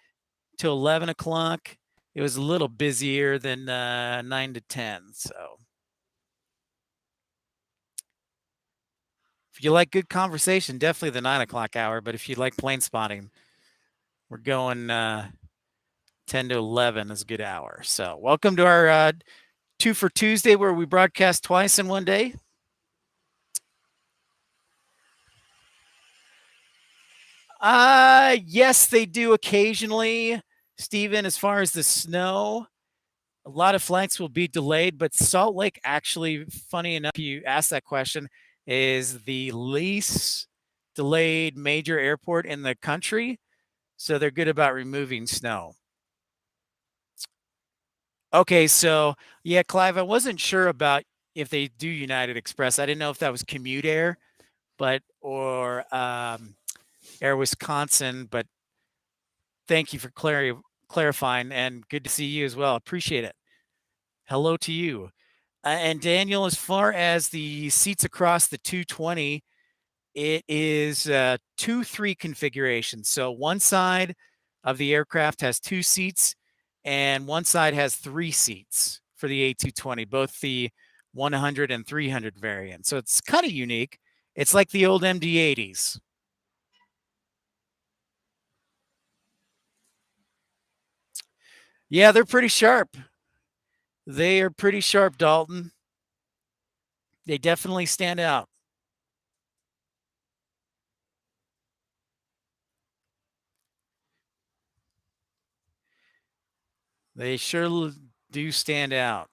to 11 o'clock. It was a little busier than 9 to 10. So if you like good conversation, definitely the 9 o'clock hour. But if you like plane spotting, we're going 10 to 11 is a good hour. So welcome to our 2 for Tuesday, where we broadcast twice in one day. Yes, they do occasionally, Stephen. As far as the snow, a lot of flights will be delayed, but Salt Lake, actually, funny enough, you asked that question, is the least delayed major airport in the country. So they're good about removing snow. Okay, so yeah, Clive, I wasn't sure about if they do United Express. I didn't know if that was Commute Air, but or Air Wisconsin. But thank you for clarifying, and good to see you as well. Appreciate it. Hello to you. And Daniel, as far as the seats across the 220, it is 2-3 configuration. So one side of the aircraft has 2 seats, and one side has 3 seats for the A220, both the 100 and 300 variant. So it's kind of unique. It's like the old MD-80s. Yeah, they're pretty sharp. They are pretty sharp, Dalton. They definitely stand out. They sure do stand out.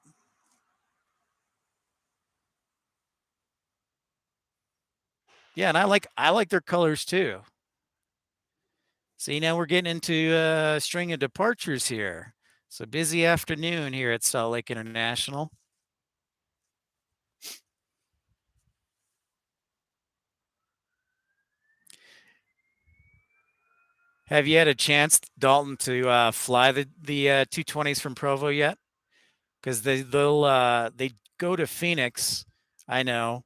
Yeah, and I like their colors too. See, now we're getting into a string of departures here. So busy afternoon here at Salt Lake International. Have you had a chance, Dalton, to fly the 220s from Provo yet? Because they go to Phoenix, I know,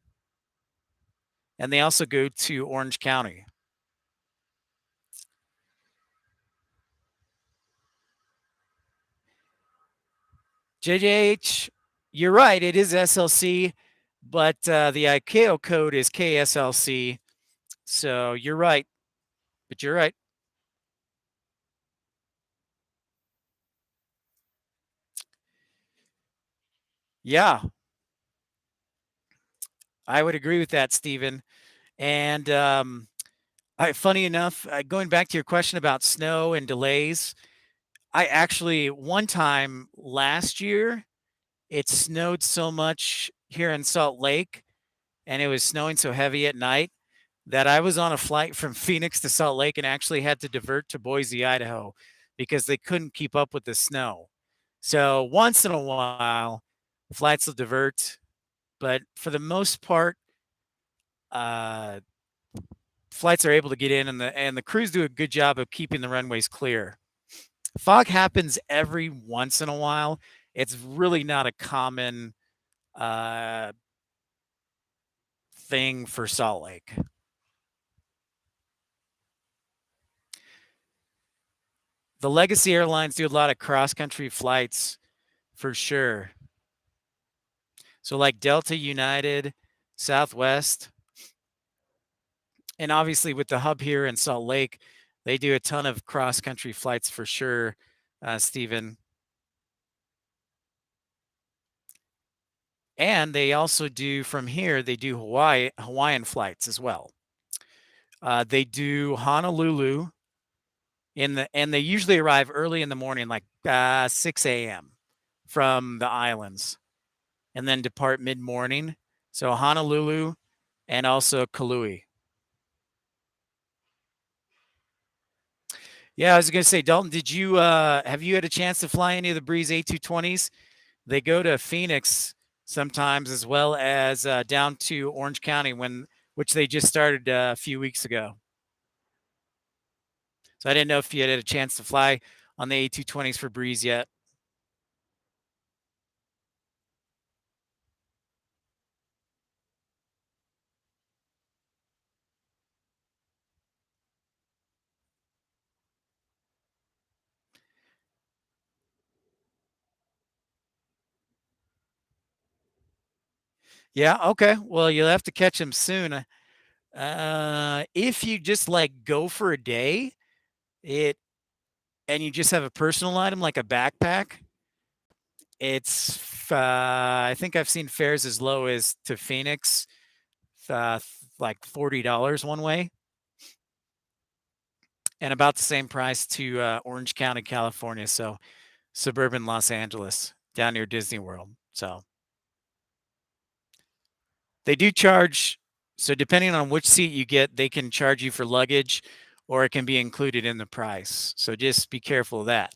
and they also go to Orange County. JJH, you're right. It is SLC, but the ICAO code is KSLC. So you're right. But you're right. Yeah, I would agree with that, Stephen. And funny enough, going back to your question about snow and delays, I actually one time last year it snowed so much here in Salt Lake, and it was snowing so heavy at night that I was on a flight from Phoenix to Salt Lake and actually had to divert to Boise, Idaho, because they couldn't keep up with the snow. So once in a while, flights will divert, but for the most part, uh, flights are able to get in, and the crews do a good job of keeping the runways clear. Fog happens every once in a while. It's really not a common uh, thing for Salt Lake. The Legacy Airlines do a lot of cross country flights for sure. So, like Delta, United, Southwest, and obviously with the hub here in Salt Lake, they do a ton of cross country flights for sure, Stephen. And they also do from here, they do Hawaiian flights as well. They do Honolulu and they usually arrive early in the morning, like 6 a.m. from the islands, and then depart mid morning. So Honolulu and also Kauai. Yeah, I was gonna say, Dalton, did you have you had a chance to fly any of the Breeze A220s? They go to Phoenix sometimes, as well as down to Orange County, which they just started a few weeks ago. So I didn't know if you had a chance to fly on the A220s for Breeze yet. Yeah, okay. Well, you'll have to catch them soon. If you just like go for a day, it and you just have a personal item like a backpack, I think I've seen fares as low as to Phoenix, like $40 one way, and about the same price to Orange County, California. So suburban Los Angeles, down near Disney World. So they do charge. So depending on which seat you get, they can charge you for luggage, or it can be included in the price. So just be careful of that.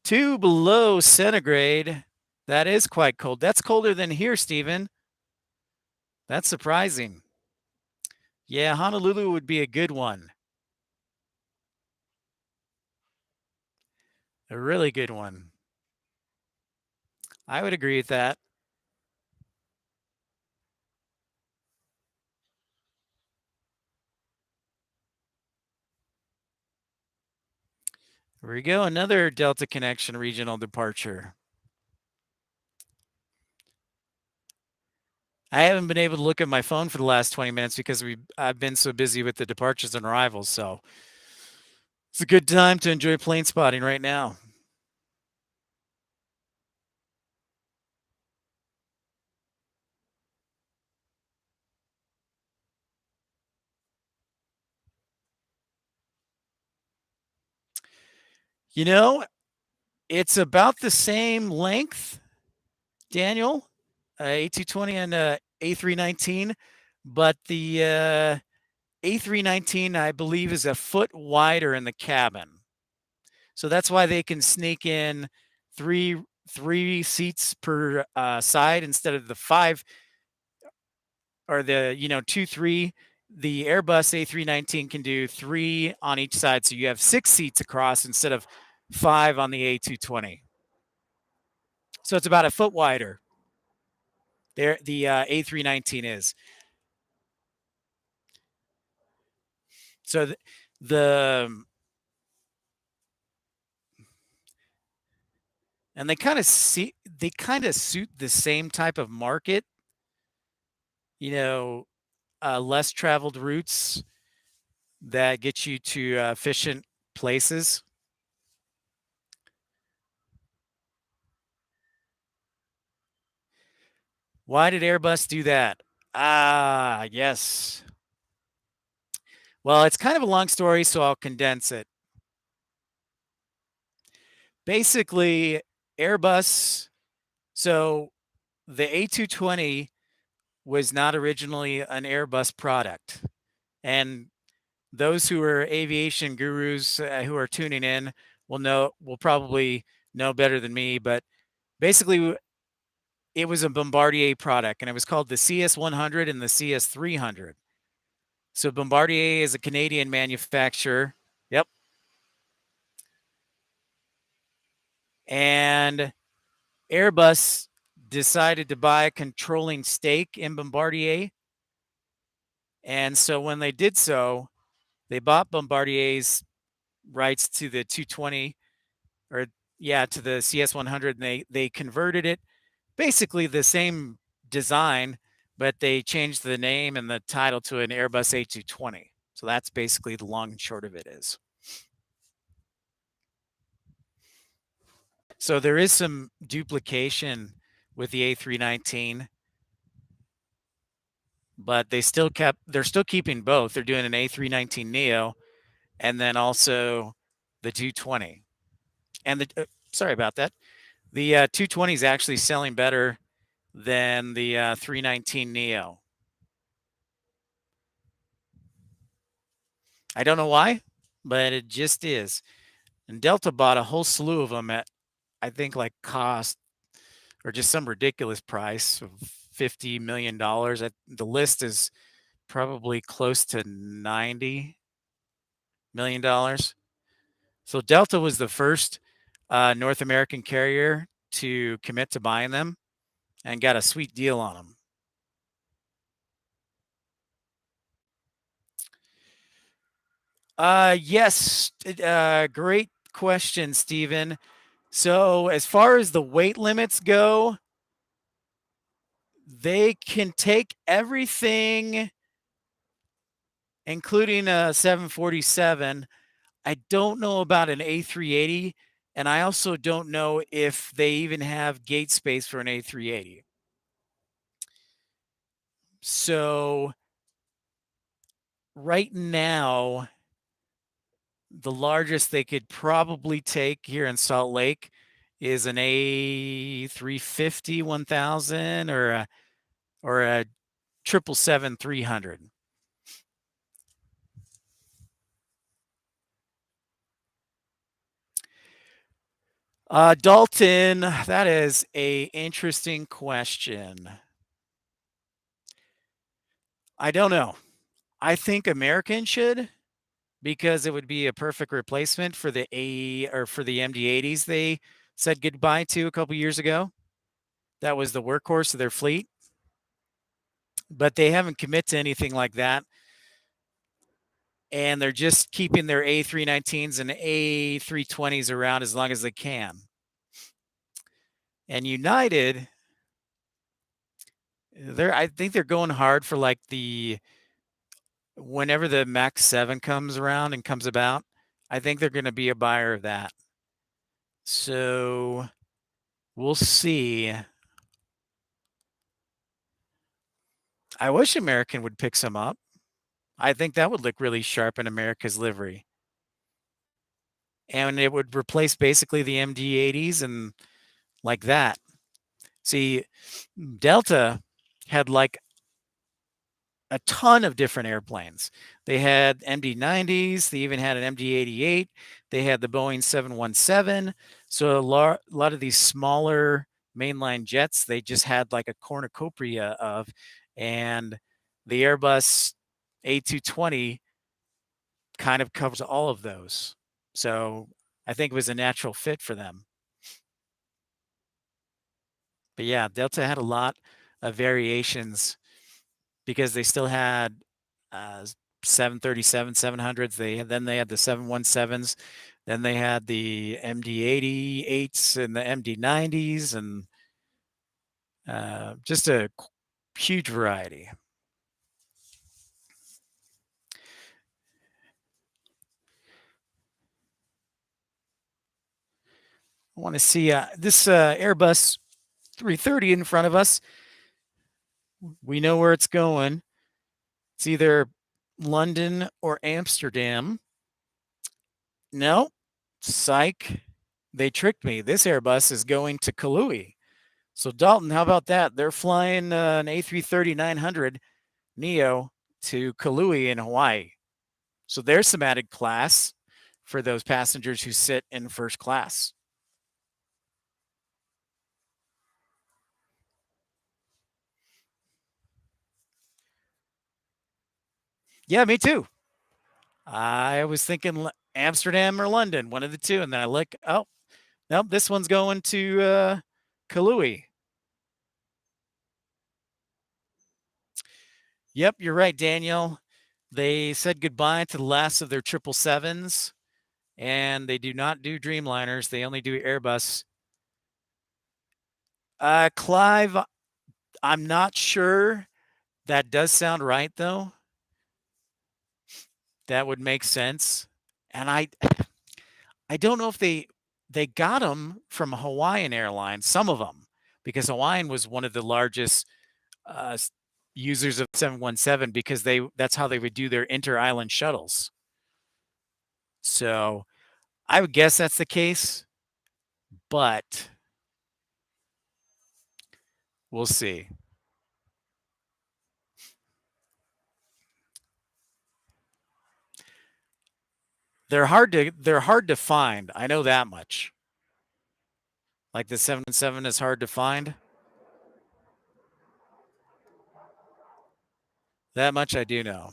2 below centigrade. That is quite cold. That's colder than here, Stephen. That's surprising. Yeah, Honolulu would be a good one. A really good one. I would agree with that. Here we go. Another Delta Connection regional departure. I haven't been able to look at my phone for the last 20 minutes because I've been so busy with the departures and arrivals. So it's a good time to enjoy plane spotting right now. You know, it's about the same length, Daniel, A220 and A319, but the A319, I believe, is a foot wider in the cabin. So that's why they can sneak in three seats per side instead of the five or the 2 3. The Airbus A319 can do 3 on each side, so you have 6 seats across instead of 5 on the A220. So it's about a foot wider. There, the A319 is. So the and they kind of suit the same type of market, you know, less traveled routes that get you to efficient places. Why did Airbus do that? Ah, yes. Well, it's kind of a long story, so I'll condense it. Basically, Airbus, so the A220 was not originally an Airbus product. And those who are aviation gurus who are tuning in will probably know better than me, but basically it was a Bombardier product and it was called the CS100 and the CS300. So Bombardier is a Canadian manufacturer. Yep. And Airbus decided to buy a controlling stake in Bombardier. And so when they did so, they bought Bombardier's rights to the 220 to the CS100, and they converted it, basically the same design, but they changed the name and the title to an Airbus A220. So that's basically the long and short of it is. So there is some duplication with the A319, but they're still keeping both. They're doing an A319 Neo and then also the 220. And sorry about that. The 220 is actually selling better than the 319 Neo. I don't know why, but it just is. And Delta bought a whole slew of them at, I think, like cost or just some ridiculous price of $50 million. The list is probably close to $90 million. So Delta was the first North American carrier to commit to buying them and got a sweet deal on them. Yes, great question, Stephen. So as far as the weight limits go, they can take everything, including a 747. I don't know about an A380, and I also don't know if they even have gate space for an A380. So right now, the largest they could probably take here in Salt Lake is an A350 1000 or a 777 300. Dalton, that is a interesting question. I don't know. I think American should, because it would be a perfect replacement for the MD-80s they said goodbye to a couple years ago. That was the workhorse of their fleet. But they haven't committed to anything like that. And they're just keeping their A319s and A320s around as long as they can. And United, I think they're going hard for like whenever the Max 7 comes around and comes about, I think they're going to be a buyer of that. So we'll see. I wish American would pick some up. I think that would look really sharp in America's livery. and it would replace basically the MD-80s and like that. See, Delta had like a ton of different airplanes. They had MD-90s. They even had an MD-88. They had the Boeing 717. So a lot of these smaller mainline jets, they just had like a cornucopia of, and the Airbus A220 kind of covers all of those. So I think it was a natural fit for them. But yeah, Delta had a lot of variations because they still had 737, 700s. Then they had the 717s. Then they had the MD-88s and the MD-90s, and just a huge variety. I want to see this Airbus 330 in front of us. We know where it's going. It's either London or Amsterdam. No, psych. They tricked me. This Airbus is going to Kailua. So Dalton, how about that? They're flying an A330-900 Neo to Kailua in Hawaii. So there's some added class for those passengers who sit in first class. Yeah, me too. I was thinking Amsterdam or London, one of the two, and then I look, oh, nope, this one's going to Kailua. Yep, you're right, Daniel. They said goodbye to the last of their 777s, and they do not do Dreamliners. They only do Airbus. Clive, I'm not sure. That does sound right, though. That would make sense. And I don't know if they got them from Hawaiian Airlines, some of them, because Hawaiian was one of the largest uh, users of 717 because that's how they would do their inter-island shuttles. So I would guess that's the case, but we'll see. They're hard to find. I know that much. Like the 717 is hard to find. That much I do know.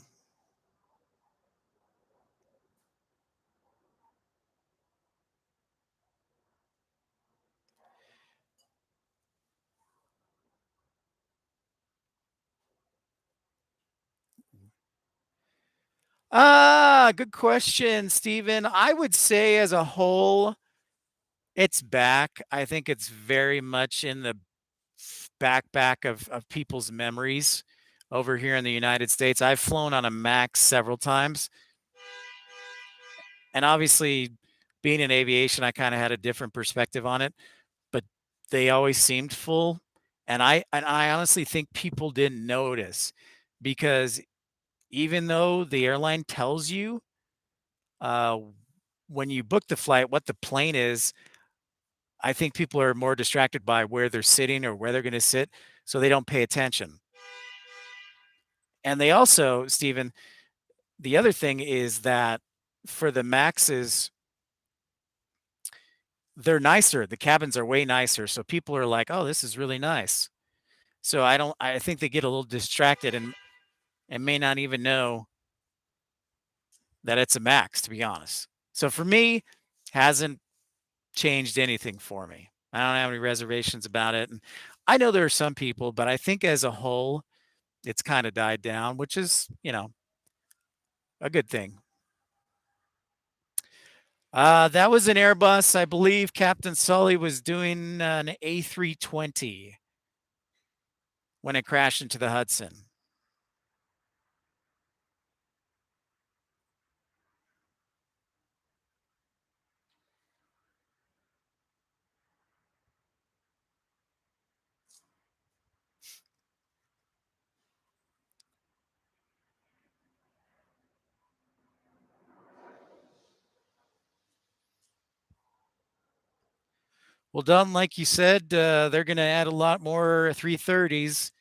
Good question, Stephen. I would say as a whole, it's back. I think it's very much in the back of people's memories over here in the United States. I've flown on a Max several times. And obviously, being in aviation, I kind of had a different perspective on it, but they always seemed full. And I honestly think people didn't notice because even though the airline tells you uh, when you book the flight what the plane is, I think people are more distracted by where they're sitting or where they're going to sit, so they don't pay attention. And they also, Stephen, the other thing is that for the Maxes, they're nicer. The cabins are way nicer, so people are like, "Oh, this is really nice." So I think they get a little distracted and may not even know that it's a Max, to be honest. So for me, hasn't changed anything for me. I don't have any reservations about it. And I know there are some people, but I think as a whole, it's kind of died down, which is, a good thing. That was an Airbus. I believe Captain Sully was doing an A320 when it crashed into the Hudson. Well, Don, like you said, they're going to add a lot more 330s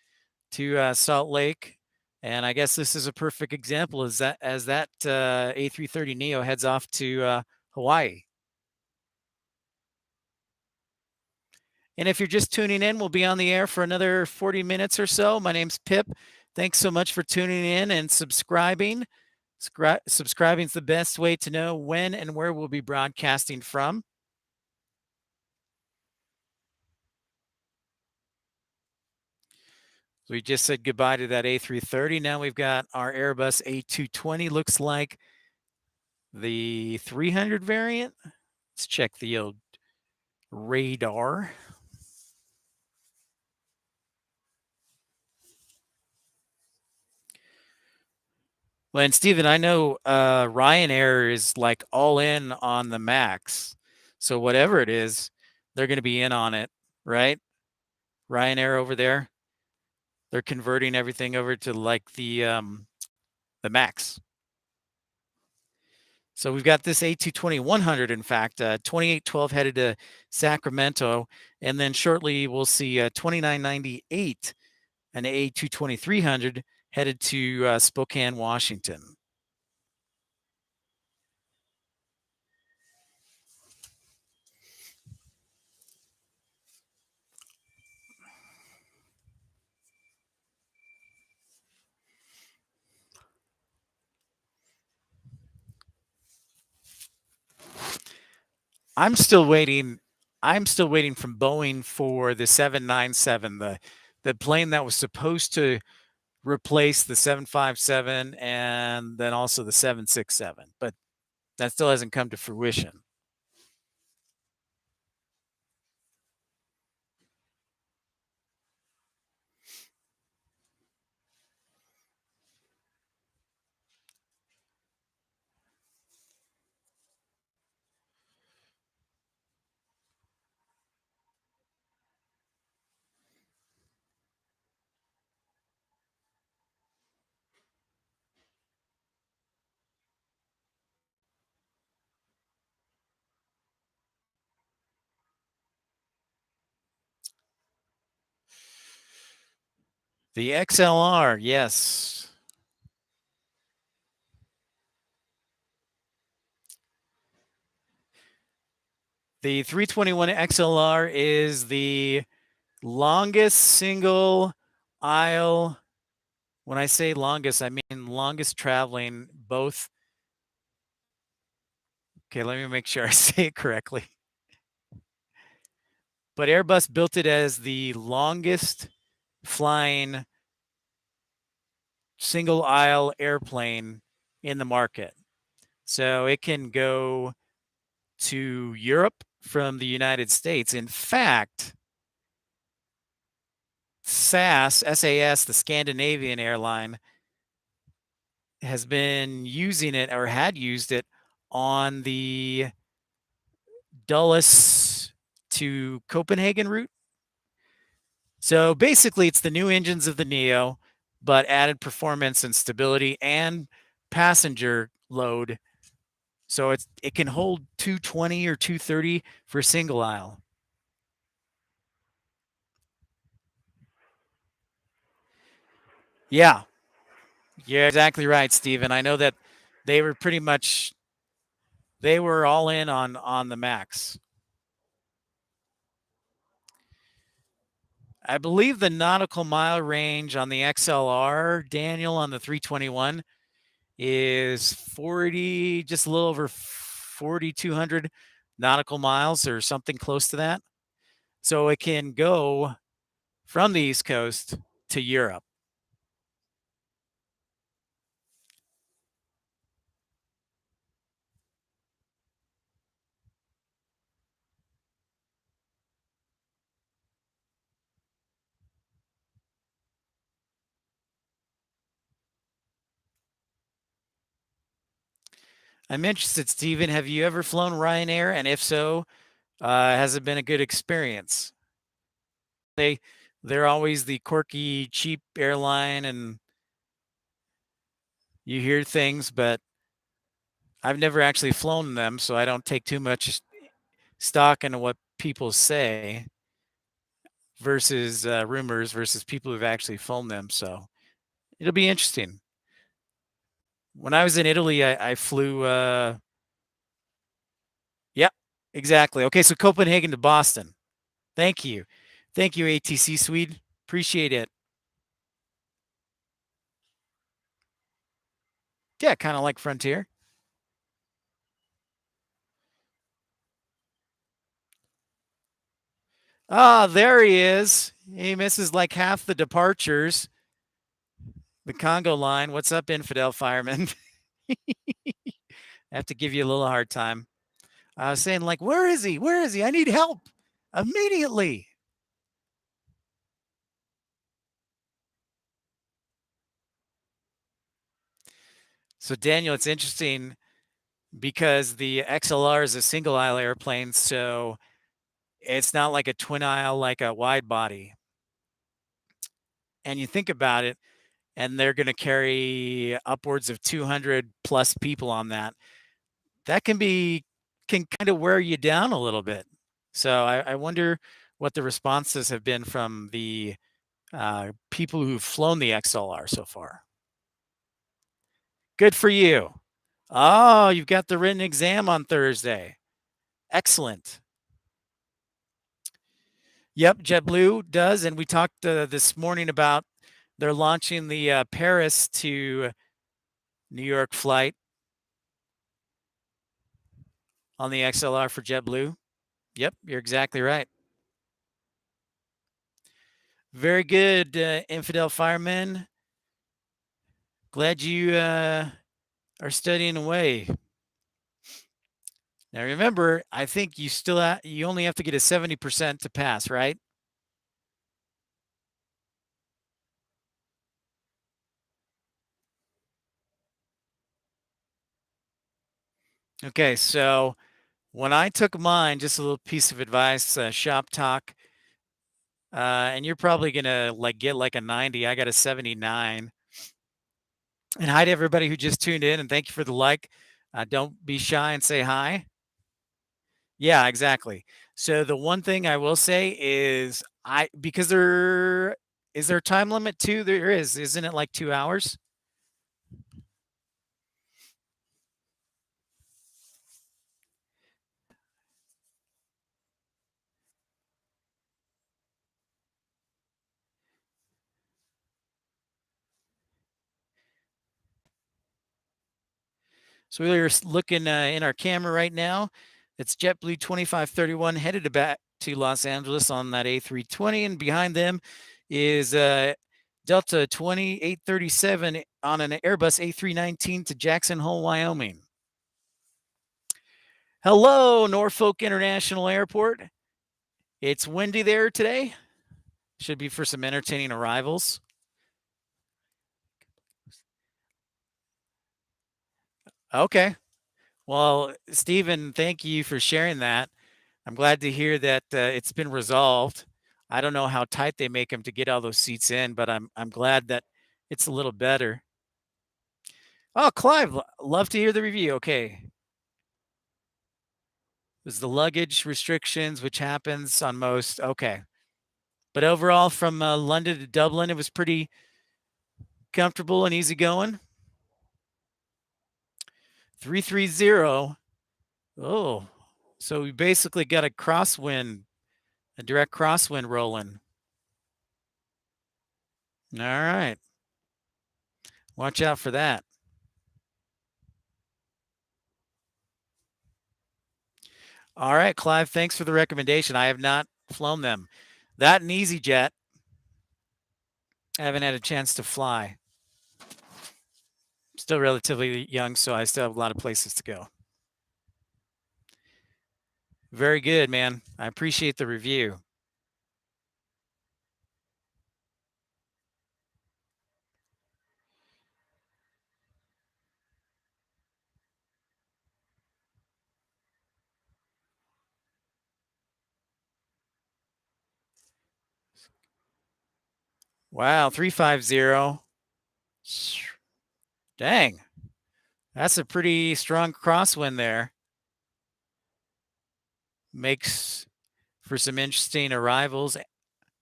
to Salt Lake, and I guess this is a perfect example. As that A330 Neo heads off to Hawaii. And if you're just tuning in, we'll be on the air for another 40 minutes or so. My name's Pip. Thanks so much for tuning in and subscribing. Subscribing is the best way to know when and where we'll be broadcasting from. So we just said goodbye to that A330. Now we've got our Airbus A220. Looks like the 300 variant. Let's check the old radar. Well, and Stephen, I know Ryanair is like all in on the Max. So whatever it is, they're going to be in on it, right? Ryanair over there, they're converting everything over to like the Max. So we've got this A220-100, in fact, 2812 headed to Sacramento, and then shortly we'll see 2998, an A220-300 headed to Spokane, Washington. I'm still waiting. I'm still waiting from Boeing for the 797, the plane that was supposed to replace the 757 and then also the 767, but that still hasn't come to fruition. The XLR, yes. The 321 XLR is the longest single aisle. When I say longest, I mean longest traveling both. Okay, let me make sure I say it correctly. But Airbus built it as the longest flying single aisle airplane in the market. So it can go to Europe from the United States. In fact, SAS, the Scandinavian airline, has been using it or had used it on the Dulles to Copenhagen route. So basically, it's the new engines of the Neo, but added performance and stability and passenger load. So it can hold 220 or 230 for single aisle. Yeah, you're exactly right, Stephen. I know that they were pretty much they were all in on the Max. I believe the nautical mile range on the XLR, Daniel, on the 321 is 40, just a little over 4,200 nautical miles or something close to that. So it can go from the East Coast to Europe. I'm interested, Stephen. Have you ever flown Ryanair? And if so, has it been a good experience? They're always the quirky, cheap airline, and you hear things, but I've never actually flown them, so I don't take too much stock into what people say versus rumors versus people who've actually flown them. So it'll be interesting. When I was in Italy, I flew. Yeah, exactly. Okay, so Copenhagen to Boston. Thank you. Thank you, ATC Swede. Appreciate it. Yeah, kind of like Frontier. Ah, there he is. He misses like half the departures. The Congo line. What's up, infidel fireman? I have to give you a little hard time. I was saying, like, where is he? Where is he? I need help immediately. So, Daniel, it's interesting because the XLR is a single aisle airplane. So, it's not like a twin aisle, like a wide body. And you think about it, and they're going to carry upwards of 200 plus people on that. That can kind of wear you down a little bit. So I wonder what the responses have been from the people who've flown the XLR so far. Good for you. Oh, you've got the written exam on Thursday. Excellent. Yep, JetBlue does. And we talked this morning about they're launching the Paris to New York flight on the XLR for JetBlue. Yep, you're exactly right. Very good, infidel firemen. Glad you are studying away. Now remember, I think you only have to get a 70% to pass, right? Okay, so when I took mine, just a little piece of advice, shop talk, and you're probably gonna like get like a 90. I got a 79. And hi to everybody who just tuned in, and thank you for the like. Don't be shy and say hi. Yeah, exactly. So the one thing I will say is because there is there a time limit too? There is, isn't it like 2 hours? So we're looking in our camera right now. It's JetBlue 2531 headed back to Los Angeles on that A320, and behind them is Delta 2837 on an Airbus A319 to Jackson Hole, Wyoming. Hello, Norfolk International Airport. It's windy there today. Should be for some entertaining arrivals. Okay. Well, Stephen, thank you for sharing that. I'm glad to hear that it's been resolved. I don't know how tight they make them to get all those seats in, but I'm glad that it's a little better. Oh, Clive, love to hear the review. Okay. There's the luggage restrictions, which happens on most. Okay. But overall, from London to Dublin, it was pretty comfortable and easy going. 330. Oh, so we basically got a crosswind, a direct crosswind rolling. All right. Watch out for that. All right, Clive, thanks for the recommendation. I have not flown them. That and EasyJet, I haven't had a chance to fly. Still relatively young, so I still have a lot of places to go. Very good, man. I appreciate the review. Wow, 350. Dang. That's a pretty strong crosswind there. Makes for some interesting arrivals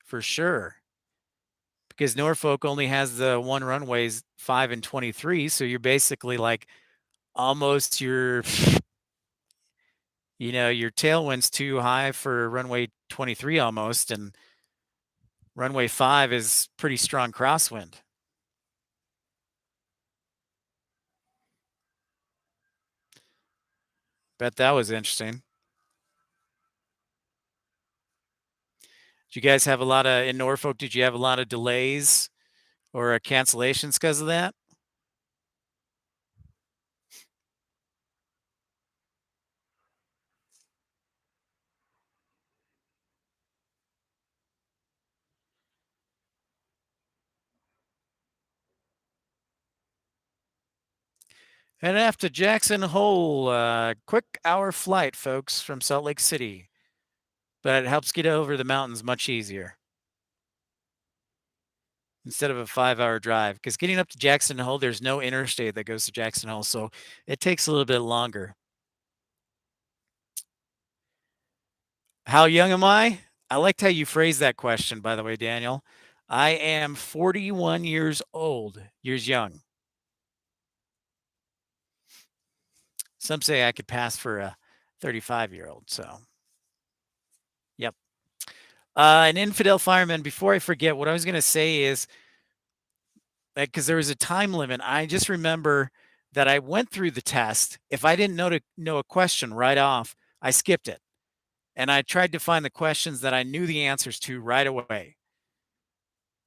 for sure. Because Norfolk only has the one runways 5 and 23, so you're basically like almost your tailwind's too high for runway 23 almost, and runway 5 is pretty strong crosswind. Bet that was interesting. Did you guys have a lot of in Norfolk? Did you have a lot of delays or cancellations because of that? Head after Jackson Hole. Quick hour flight, folks, from Salt Lake City, but it helps get over the mountains much easier instead of a 5-hour drive. Because getting up to Jackson Hole, there's no interstate that goes to Jackson Hole, so it takes a little bit longer. How young am I? I liked how you phrased that question, by the way, Daniel. I am 41 years old, years young. Some say I could pass for a 35-year-old, so yep. An infidel fireman, before I forget, what I was going to say is, because there was a time limit, I just remember that I went through the test. If I didn't know a question right off, I skipped it. And I tried to find the questions that I knew the answers to right away.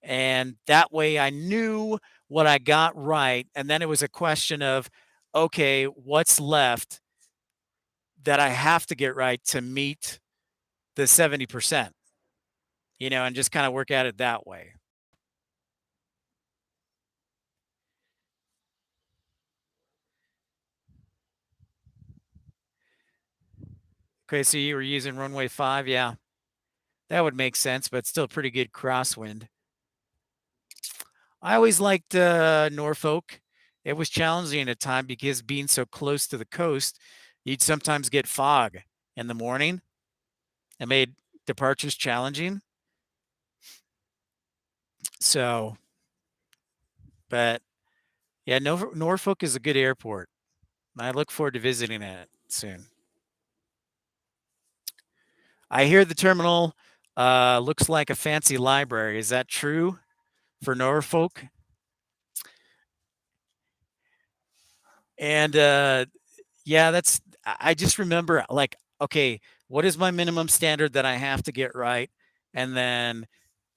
And that way I knew what I got right. And then it was a question of, okay, what's left that I have to get right to meet the 70%, and just kind of work at it that way. Okay, so you were using runway 5. Yeah, that would make sense, but still pretty good crosswind. I always liked Norfolk. It was challenging at time because being so close to the coast, you'd sometimes get fog in the morning. It made departures challenging. So, but yeah, Norfolk is a good airport. I look forward to visiting it soon. I hear the terminal looks like a fancy library. Is that true for Norfolk? And yeah, I just remember like, okay, what is my minimum standard that I have to get right? And then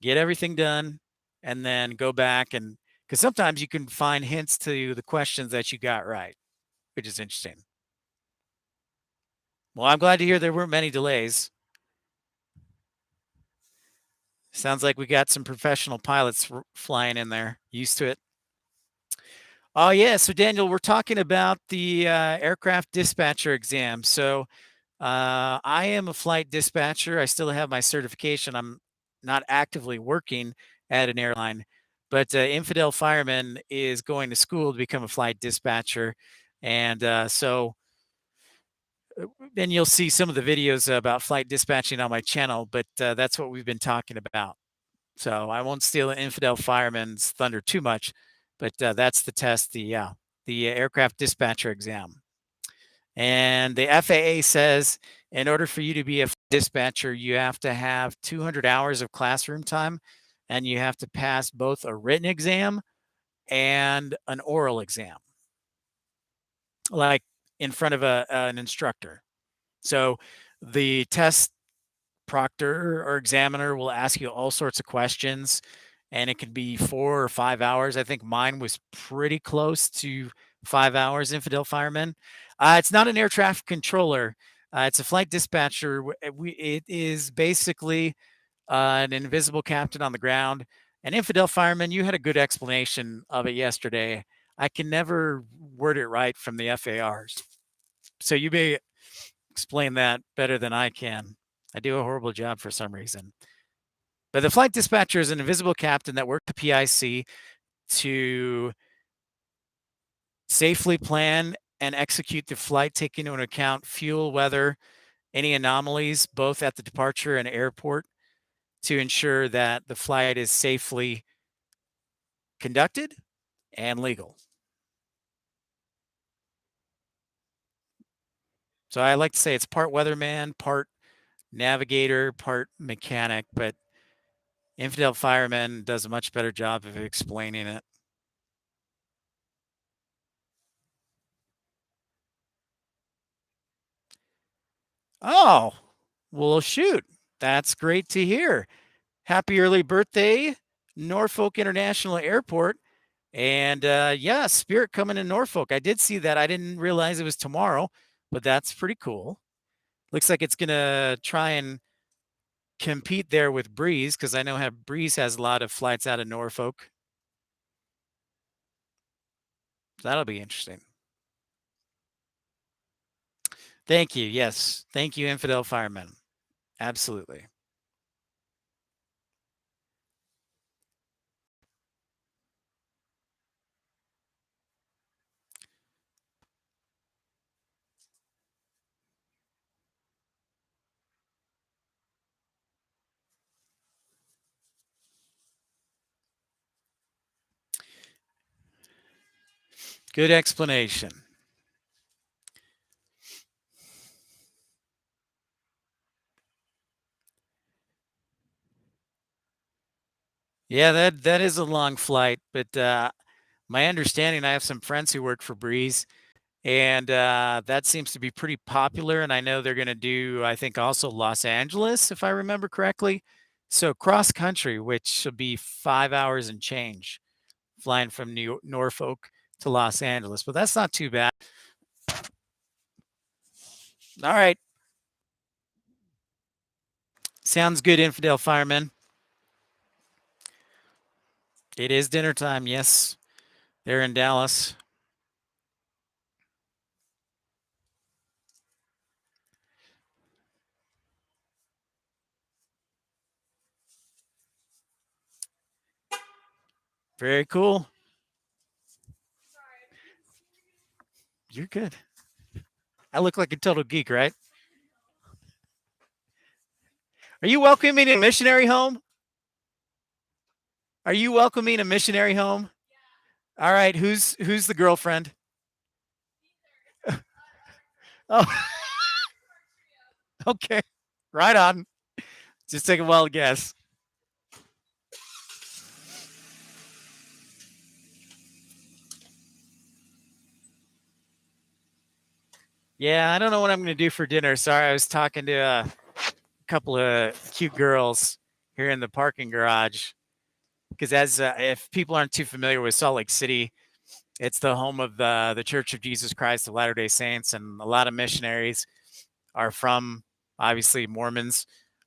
get everything done and then go back because sometimes you can find hints to the questions that you got right, which is interesting. Well, I'm glad to hear there weren't many delays. Sounds like we got some professional pilots flying in there, used to it. Oh, yeah. So, Daniel, we're talking about the aircraft dispatcher exam. So, I am a flight dispatcher. I still have my certification. I'm not actively working at an airline, but Infidel Fireman is going to school to become a flight dispatcher. And so then you'll see some of the videos about flight dispatching on my channel, but that's what we've been talking about. So I won't steal Infidel Fireman's thunder too much, but that's the test, the aircraft dispatcher exam. And the FAA says in order for you to be a dispatcher, you have to have 200 hours of classroom time and you have to pass both a written exam and an oral exam, like in front of an instructor. So the test proctor or examiner will ask you all sorts of questions and it could be 4 or 5 hours. I think mine was pretty close to 5 hours, Infidel Fireman. It's not an air traffic controller. It's a flight dispatcher. It is basically an invisible captain on the ground. And Infidel Fireman, you had a good explanation of it yesterday. I can never word it right from the FARs. So you may explain that better than I can. I do a horrible job for some reason. But the flight dispatcher is an invisible captain that worked the PIC to safely plan and execute the flight, taking into account fuel, weather, any anomalies, both at the departure and airport, to ensure that the flight is safely conducted and legal. So I like to say it's part weatherman, part navigator, part mechanic, but Infidel Fireman does a much better job of explaining it. Oh, well, shoot. That's great to hear. Happy early birthday, Norfolk International Airport. And yeah, Spirit coming to Norfolk. I did see that. I didn't realize it was tomorrow, but that's pretty cool. Looks like it's going to try and compete there with Breeze because I know how Breeze has a lot of flights out of Norfolk. That'll be interesting. Thank you. Yes. Thank you, Infidel Firemen. Absolutely. Good explanation. Yeah, that is a long flight, but my understanding, I have some friends who work for Breeze, and that seems to be pretty popular. And I know they're going to do, I think, also Los Angeles, if I remember correctly. So cross country, which will be 5 hours and change, flying from Norfolk to Los Angeles. But that's not too bad. All right, sounds good, Infidel Fireman. It is dinner time. Yes, they're in Dallas. Very cool. You're good. I look like a total geek, right? Are you welcoming a missionary home? Are you welcoming a missionary home? All right, who's the girlfriend? Oh, okay. Right on. Just take a wild guess. Yeah, I don't know what I'm going to do for dinner. Sorry, I was talking to a couple of cute girls here in the parking garage. Because as if people aren't too familiar with Salt Lake City, it's the home of the Church of Jesus Christ of Latter Day Saints, and a lot of missionaries are from, obviously Mormons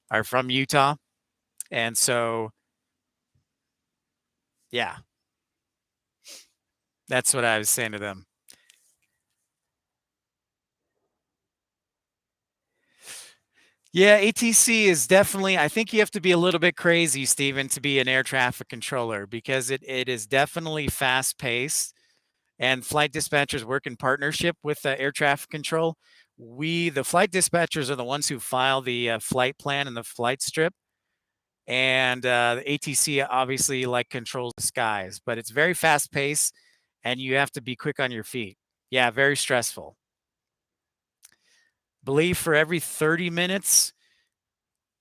are from Utah, and so yeah, that's what I was saying to them. Yeah, ATC is definitely, I think you have to be a little bit crazy, Stephen, to be an air traffic controller because it is definitely fast paced, and flight dispatchers work in partnership with air traffic control. The flight dispatchers are the ones who file the flight plan and the flight strip. And the ATC obviously like controls the skies, but it's very fast paced and you have to be quick on your feet. Yeah, very stressful. Believe for every 30 minutes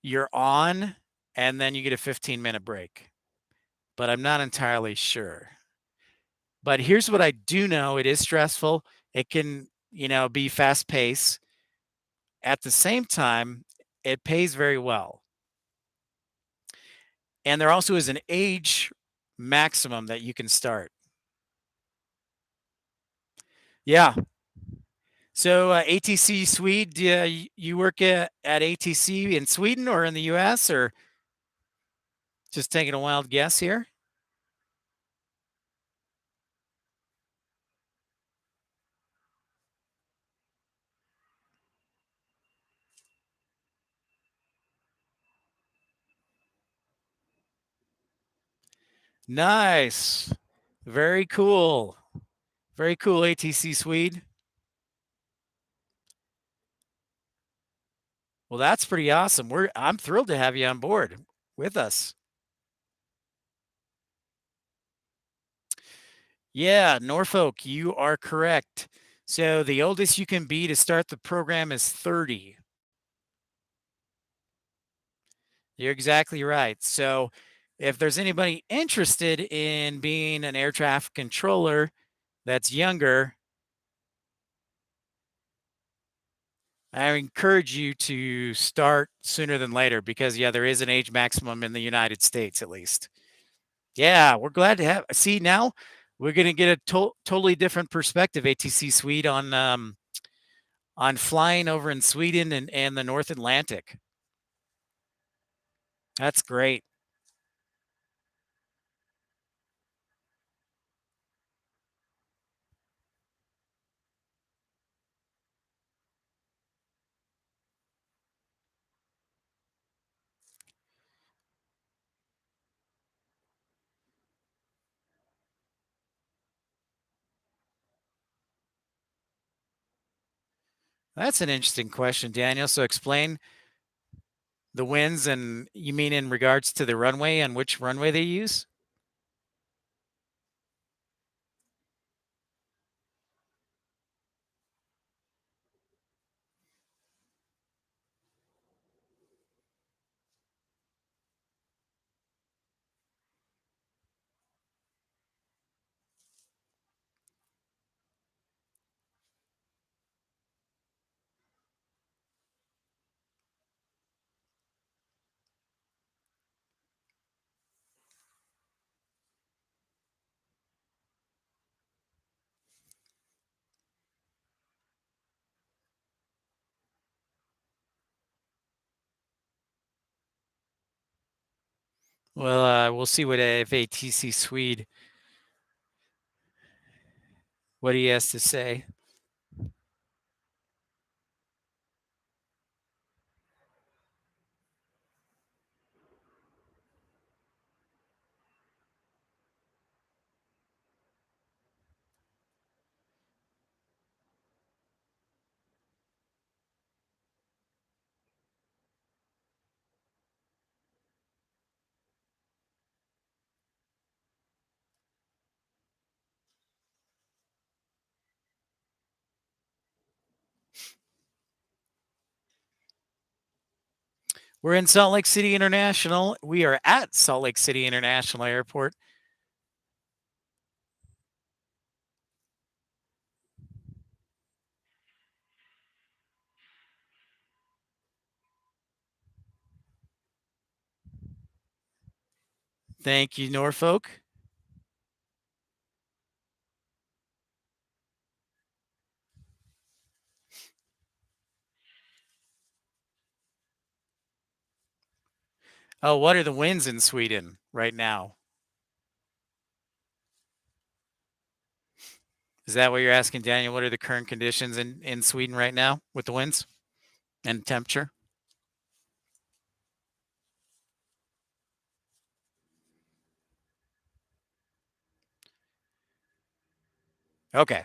you're on, and then you get a 15-minute break. But I'm not entirely sure. But here's what I do know, it is stressful. It can, be fast paced. At the same time, it pays very well. And there also is an age maximum that you can start. Yeah. So ATC Swede, you work at ATC in Sweden or in the US, or just taking a wild guess here? Nice. Very cool. Very cool, ATC Swede. Well, that's pretty awesome. I'm thrilled to have you on board with us. Yeah, Norfolk, you are correct. So the oldest you can be to start the program is 30. You're exactly right. So if there's anybody interested in being an air traffic controller that's younger, I encourage you to start sooner than later because, yeah, there is an age maximum in the United States at least. Yeah, we're glad to have. See, now we're going to get a totally different perspective, ATC Suite, on flying over in Sweden and the North Atlantic. That's great. That's an interesting question, Daniel. So explain the winds, and you mean in regards to the runway and which runway they use? Well, we'll see what if ATC Swede what he has to say. We're in Salt Lake City International. We are at Salt Lake City International Airport. Thank you, Norfolk. Oh, what are the winds in Sweden right now? Is that what you're asking, Daniel? What are the current conditions in Sweden right now with the winds and temperature? Okay.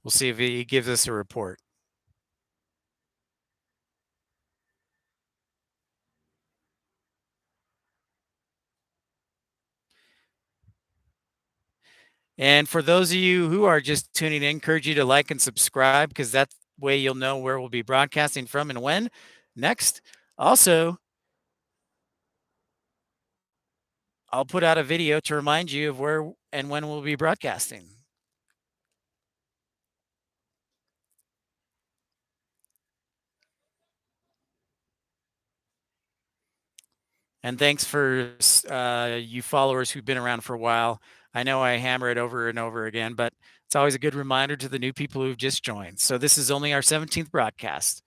We'll see if he gives us a report. And for those of you who are just tuning in, I encourage you to like and subscribe because that way you'll know where we'll be broadcasting from and when next. Also, I'll put out a video to remind you of where and when we'll be broadcasting. And thanks for you followers who've been around for a while. I know I hammer it over and over again, but it's always a good reminder to the new people who've just joined. So this is only our 17th broadcast.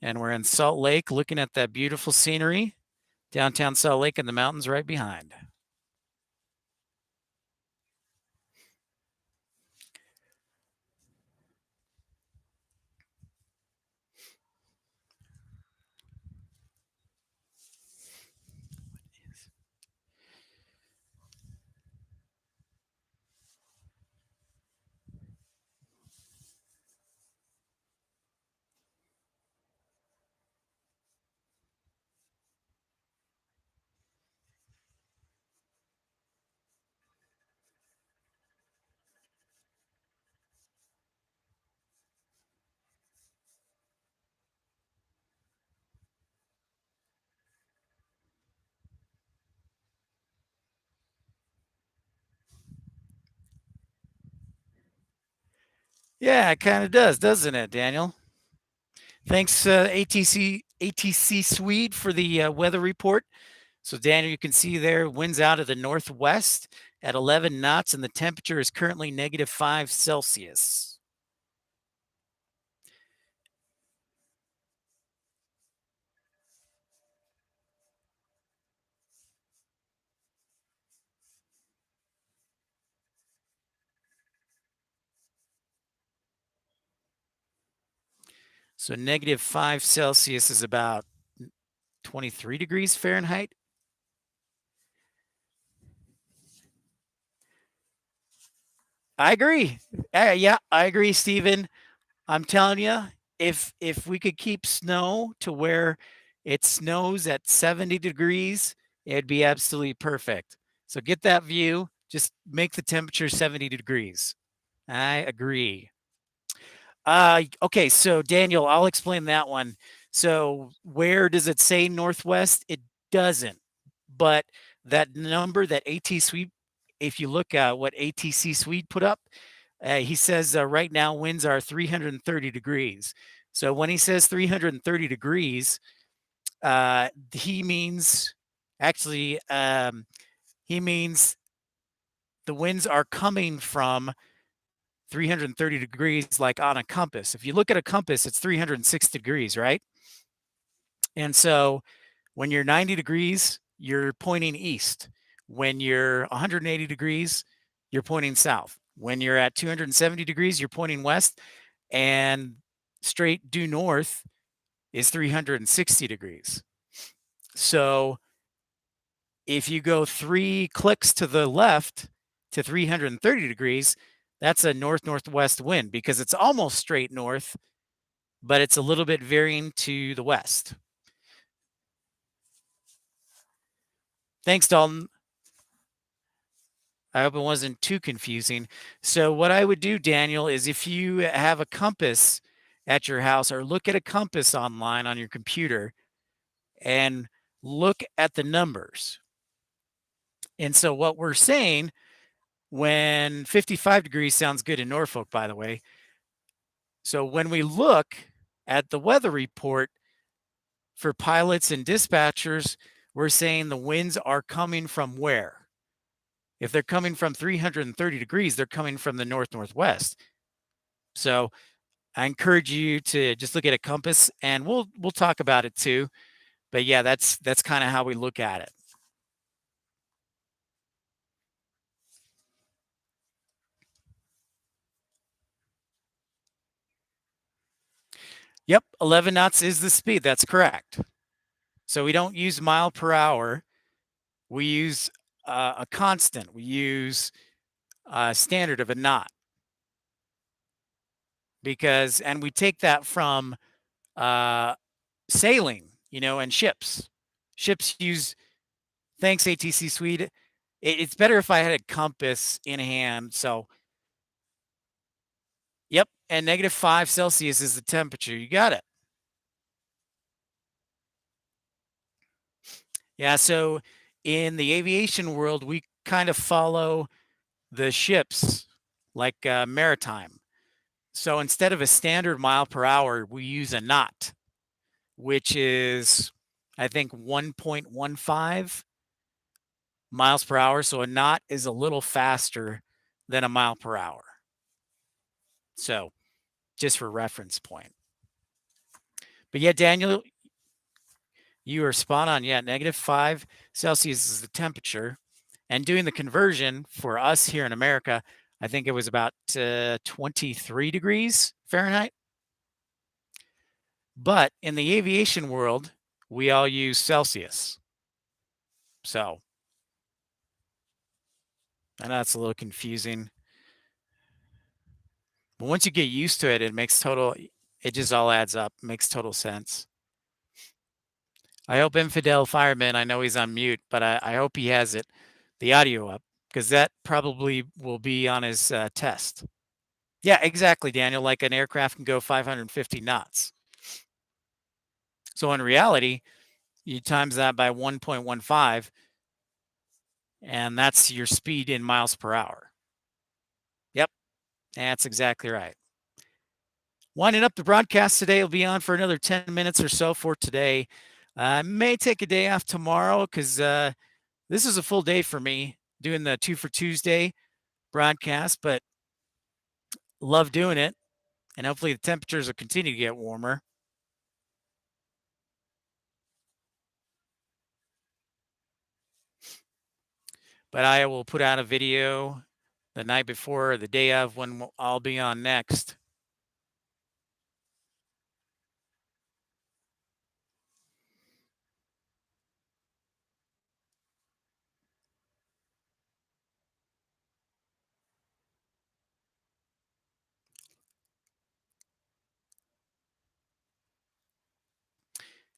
And we're in Salt Lake looking at that beautiful scenery, downtown Salt Lake and the mountains right behind. Yeah, it kind of does, doesn't it, Daniel? Thanks, ATC Swede, for the weather report. So, Daniel, you can see there winds out of the northwest at 11 knots, and the temperature is currently -5 Celsius. So, -5 Celsius is about 23 degrees Fahrenheit. I agree. Yeah, I agree, Stephen. I'm telling you, if we could keep snow to where it snows at 70 degrees, it'd be absolutely perfect. So get that view. Just make the temperature 70 degrees. I agree. Okay, so Daniel, I'll explain that one. So where does it say northwest? It doesn't. But that number that AT Suite, if you look at what ATC Suite put up, he says right now winds are 330 degrees. So when he says 330 degrees, he means actually he means the winds are coming from 330 degrees, like on a compass. If you look at a compass, it's 360 degrees, right? And so when you're 90 degrees, you're pointing east. When you're 180 degrees, you're pointing south. When you're at 270 degrees, you're pointing west. And straight due north is 360 degrees. So if you go 3 clicks to the left to 330 degrees, that's a north northwest wind because it's almost straight north, but it's a little bit varying to the west. Thanks, Dalton. I hope it wasn't too confusing. So, what I would do, Daniel, is if you have a compass at your house or look at a compass online on your computer and look at the numbers. And so, what we're saying when 55 degrees sounds good in Norfolk, by the way. So, when we look at the weather report for pilots and dispatchers, we're saying the winds are coming from where? If they're coming from 330 degrees, they're coming from the north northwest. So I encourage you to just look at a compass, and we'll talk about it too. But yeah, that's kind of how we look at it. Yep, 11 knots is the speed. That's correct. So we don't use mile per hour. We use a constant. We use a standard of a knot because, and we take that from uh, sailing, and ships. Ships use, thanks ATC Swede. It's better if I had a compass in hand. So, yep, and -5 Celsius is the temperature. You got it. Yeah. So, in the aviation world, we kind of follow the ships like maritime. So, instead of a standard mile per hour, we use a knot, which is, I think, 1.15 miles per hour. So, a knot is a little faster than a mile per hour. So, just for reference point. But yeah, Daniel, you are spot on. Yeah, -5 Celsius is the temperature. And doing the conversion for us here in America, I think it was about 23 degrees Fahrenheit. But in the aviation world, we all use Celsius. So I know it's a little confusing. But once you get used to it, it just all adds up, makes total sense. I hope Infidel Fireman, I know he's on mute, but I hope he has the audio up, because that probably will be on his test. Yeah, exactly, Daniel. Like an aircraft can go 550 knots. So in reality, you times that by 1.15, and that's your speed in miles per hour. Yep, that's exactly right. Winding up the broadcast today. Will be on for another 10 minutes or so for today. I may take a day off tomorrow because this is a full day for me doing the 2 for Tuesday broadcast, but love doing it. And hopefully the temperatures will continue to get warmer. But I will put out a video the night before or the day of when I'll be on next.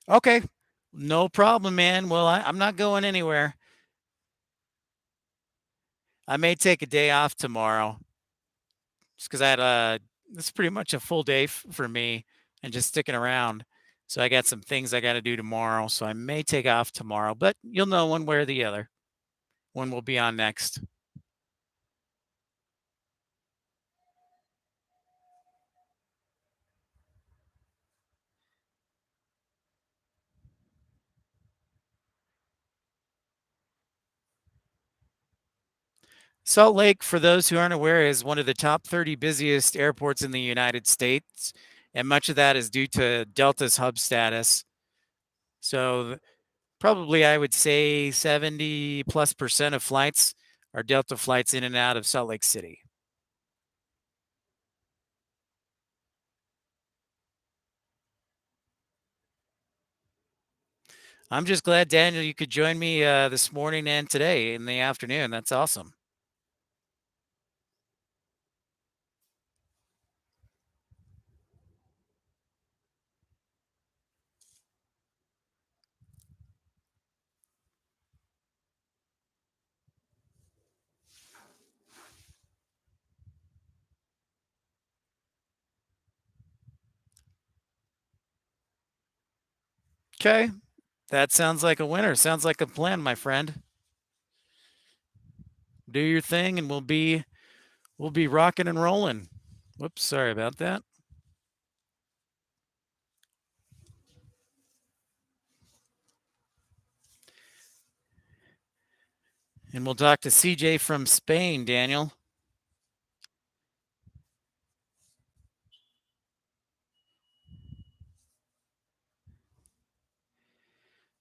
Okay. No problem, man. Well, I'm not going anywhere. I may take a day off tomorrow just because I had it's pretty much a full day for me and just sticking around. So I got some things I got to do tomorrow. So I may take off tomorrow, but you'll know one way or the other when we'll be on next. Salt Lake, for those who aren't aware, is one of the top 30 busiest airports in the United States. And much of that is due to Delta's hub status. So probably I would say 70+% of flights are Delta flights in and out of Salt Lake City. I'm just glad, Daniel, you could join me this morning and today in the afternoon. That's awesome. Okay. That sounds like a winner. Sounds like a plan, my friend. Do your thing and we'll be rocking and rolling. Whoops, sorry about that. And we'll talk to CJ from Spain, Daniel.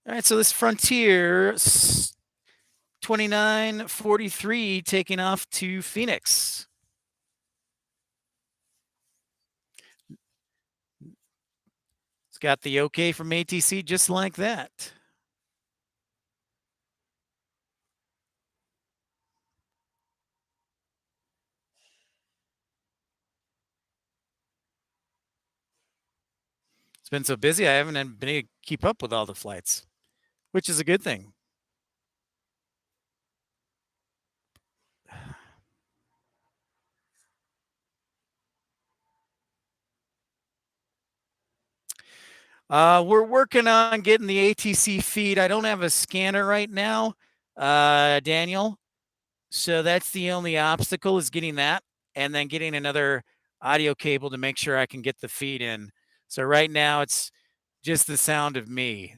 All right, so this Frontier 2943 taking off to Phoenix. It's got the okay from ATC just like that. It's been so busy, I haven't been able to keep up with all the flights, which is a good thing. We're working on getting the ATC feed. I don't have a scanner right now, Daniel. So that's the only obstacle is getting that and then getting another audio cable to make sure I can get the feed in. So right now it's just the sound of me.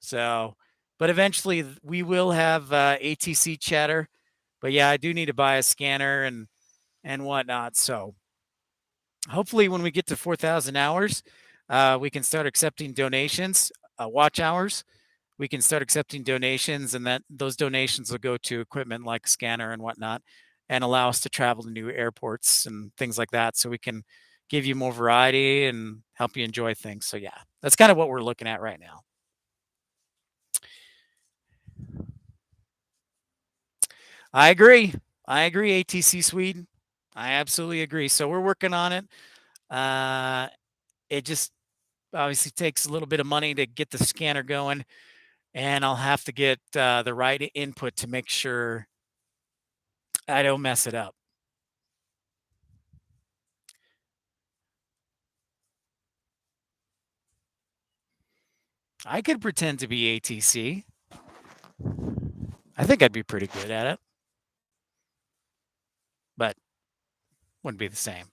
So, but eventually we will have ATC chatter. But yeah, I do need to buy a scanner and whatnot. So hopefully when we get to 4,000 hours, we can start accepting donations, watch hours. We can start accepting donations, and that those donations will go to equipment like scanner and whatnot, and allow us to travel to new airports and things like that. So we can give you more variety and help you enjoy things. So yeah, that's kind of what we're looking at right now. I agree. I agree. ATC Sweden. I absolutely agree. So we're working on it. It just obviously takes a little bit of money to get the scanner going, and I'll have to get the right input to make sure I don't mess it up. I could pretend to be ATC. I think I'd be pretty good at it, but wouldn't be the same.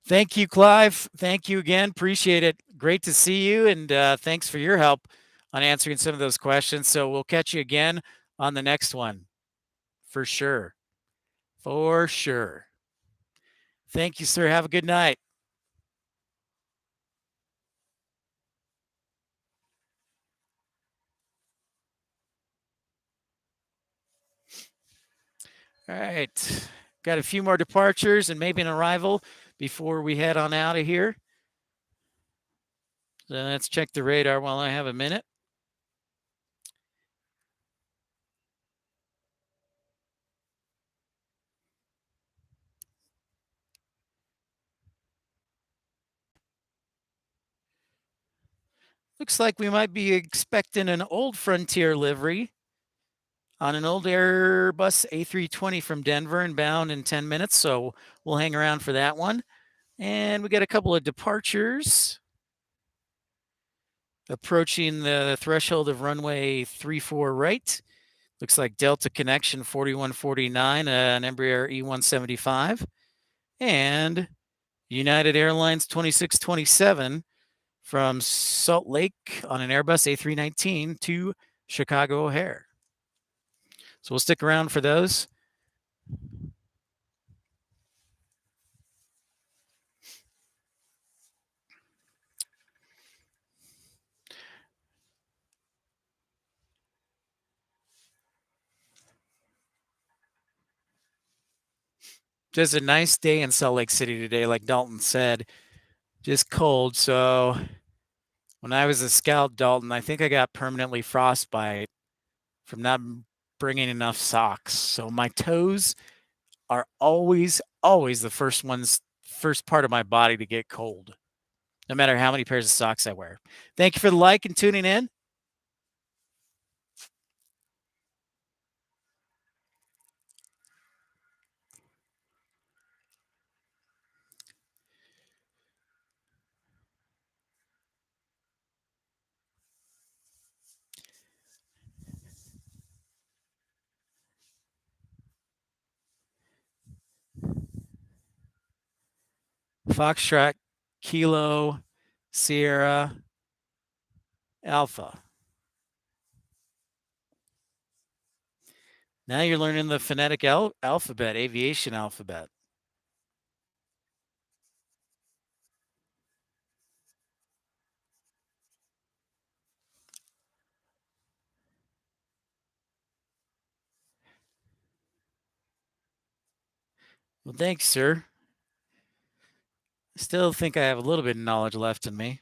Thank you, Clive. Thank you again. Appreciate it. Great to see you. And thanks for your help on answering some of those questions. So we'll catch you again on the next one for sure. For sure. Thank you, sir. Have a good night. All right. Got a few more departures and maybe an arrival before we head on out of here. So let's check the radar while I have a minute. Looks like we might be expecting an old Frontier livery on an old Airbus A320 from Denver and bound in 10 minutes. So we'll hang around for that one. And we got a couple of departures approaching the threshold of runway 34 right. Looks like Delta Connection 4149, an Embraer E175, and United Airlines 2627 from Salt Lake on an Airbus A319 to Chicago O'Hare. So we'll stick around for those. Just a nice day in Salt Lake City today, like Dalton said. Just cold. So when I was a scout, Dalton, I think I got permanently frostbite from not bringing enough socks. So my toes are always the first part of my body to get cold, no matter how many pairs of socks I wear. Thank you for the like and tuning in. Foxtrot, Kilo, Sierra, Alpha. Now you're learning the phonetic alphabet, aviation alphabet. Well, thanks, sir. Still think I have a little bit of knowledge left in me.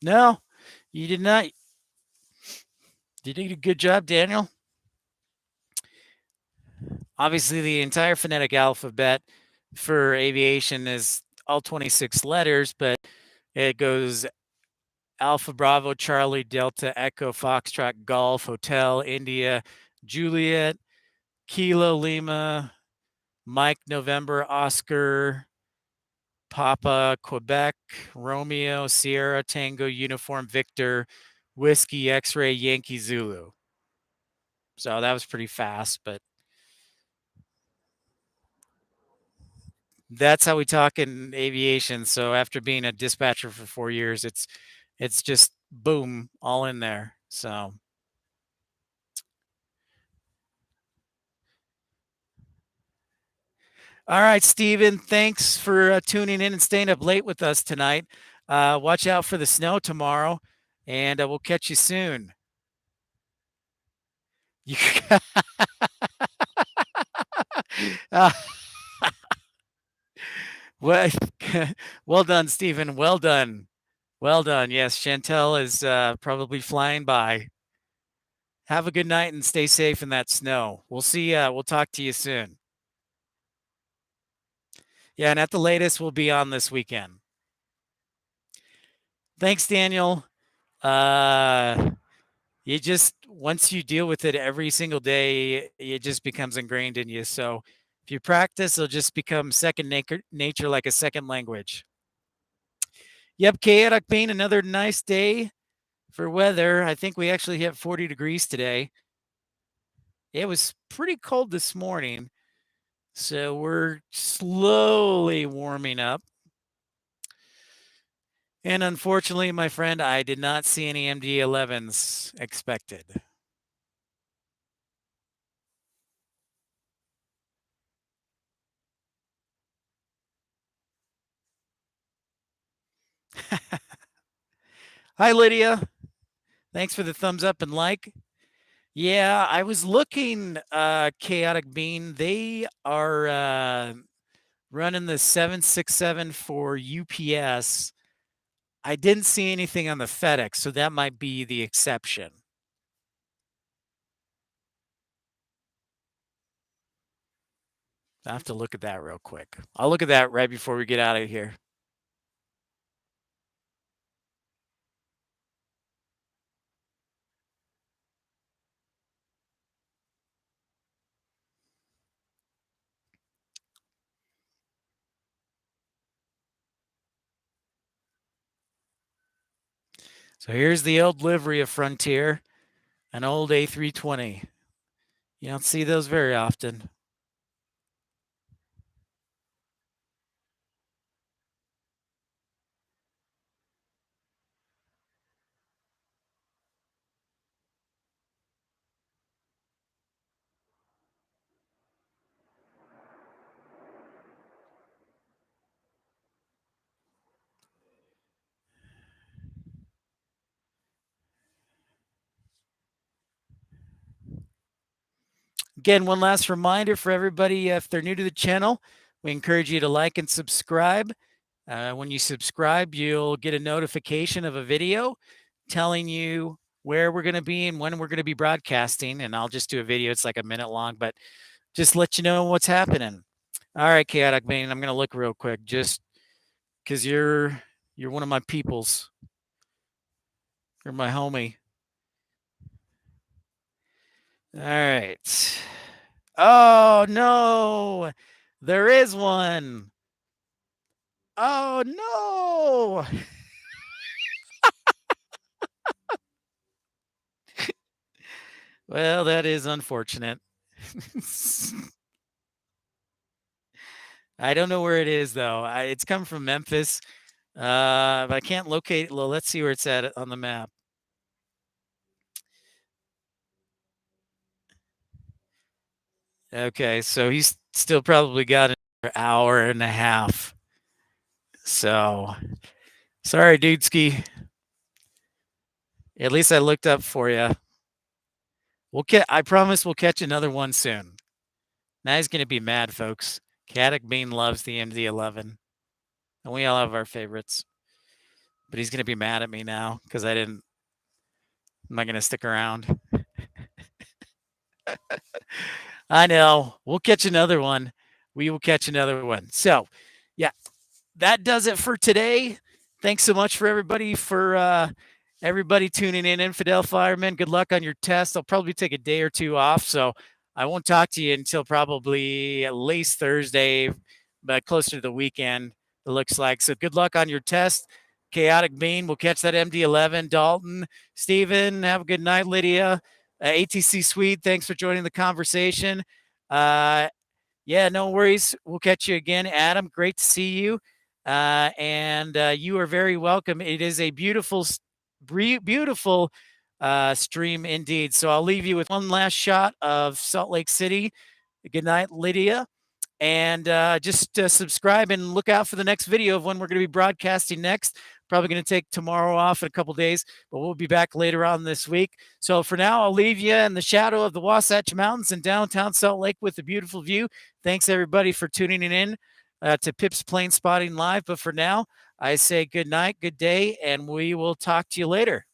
No, you did not. You did a good job, Daniel. Obviously, the entire phonetic alphabet for aviation is all 26 letters, but it goes Alpha, Bravo, Charlie, Delta, Echo, Foxtrot, Golf, Hotel, India, Juliet, Kilo, Lima, Mike, November, Oscar, Papa, Quebec, Romeo, Sierra, Tango, Uniform, Victor, Whiskey, X-Ray, Yankee, Zulu. So that was pretty fast, but that's how we talk in aviation. So after being a dispatcher for 4 years, it's just boom, all in there. So all right, Steven, thanks for tuning in and staying up late with us tonight. Watch out for the snow tomorrow, and we'll catch you soon. You, uh, well, well done, Steven. Well done. Well done. Yes, Chantel is probably flying by. Have a good night and stay safe in that snow. We'll see. We'll talk to you soon. Yeah, and at the latest, we'll be on this weekend. Thanks, Daniel. You just, once you deal with it every single day, it just becomes ingrained in you. So if you practice, it'll just become second nature, like a second language. Yep, chaotic being another nice day for weather. I think we actually hit 40 degrees today. It was pretty cold this morning, so we're slowly warming up. And unfortunately, my friend, I did not see any MD-11s expected. Hi, Lydia. Thanks for the thumbs up and like. Yeah, I was looking, Chaotic Bean. They are running the 767 for UPS. I didn't see anything on the FedEx, so that might be the exception. I have to look at that real quick. I'll look at that right before we get out of here. So here's the old livery of Frontier, an old A320. You don't see those very often. Again, one last reminder for everybody, if they're new to the channel, we encourage you to like and subscribe. When you subscribe, you'll get a notification of a video telling you where we're going to be and when we're going to be broadcasting. And I'll just do a video. It's like a minute long, but just let you know what's happening. All right, Chaotic Bean, I'm going to look real quick just because you're one of my peoples. You're my homie. All right. Oh, no. There is one. Oh, no. Well, that is unfortunate. I don't know where it is, though. It's come from Memphis, but I can't locate it. Well, let's see where it's at on the map. Okay, so he's still probably got an hour and a half. So, sorry, dudeski. At least I looked up for you. I promise we'll catch another one soon. Now he's going to be mad, folks. Chaotic Bean loves the MD-11, and we all have our favorites. But he's going to be mad at me now because I'm not going to stick around. I know. We'll catch another one. We will catch another one. So, yeah, that does it for today. Thanks so much for everybody tuning in. Infidel Fireman, good luck on your test. I'll probably take a day or two off, so I won't talk to you until probably at least Thursday, but closer to the weekend, it looks like. So good luck on your test. Chaotic Bean, we'll catch that MD-11. Dalton, Steven, have a good night. Lydia, ATC Swede, thanks for joining the conversation. Yeah, no worries. We'll catch you again. Adam, great to see you. And you are very welcome. It is a beautiful stream indeed. So I'll leave you with one last shot of Salt Lake City. Good night, Lydia. And just subscribe and look out for the next video of when we're going to be broadcasting next. Probably going to take tomorrow off in a couple days, but we'll be back later on this week. So for now, I'll leave you in the shadow of the Wasatch Mountains in downtown Salt Lake with a beautiful view. Thanks, everybody, for tuning in to Pip's Planespotting Live. But for now, I say good night, good day, and we will talk to you later.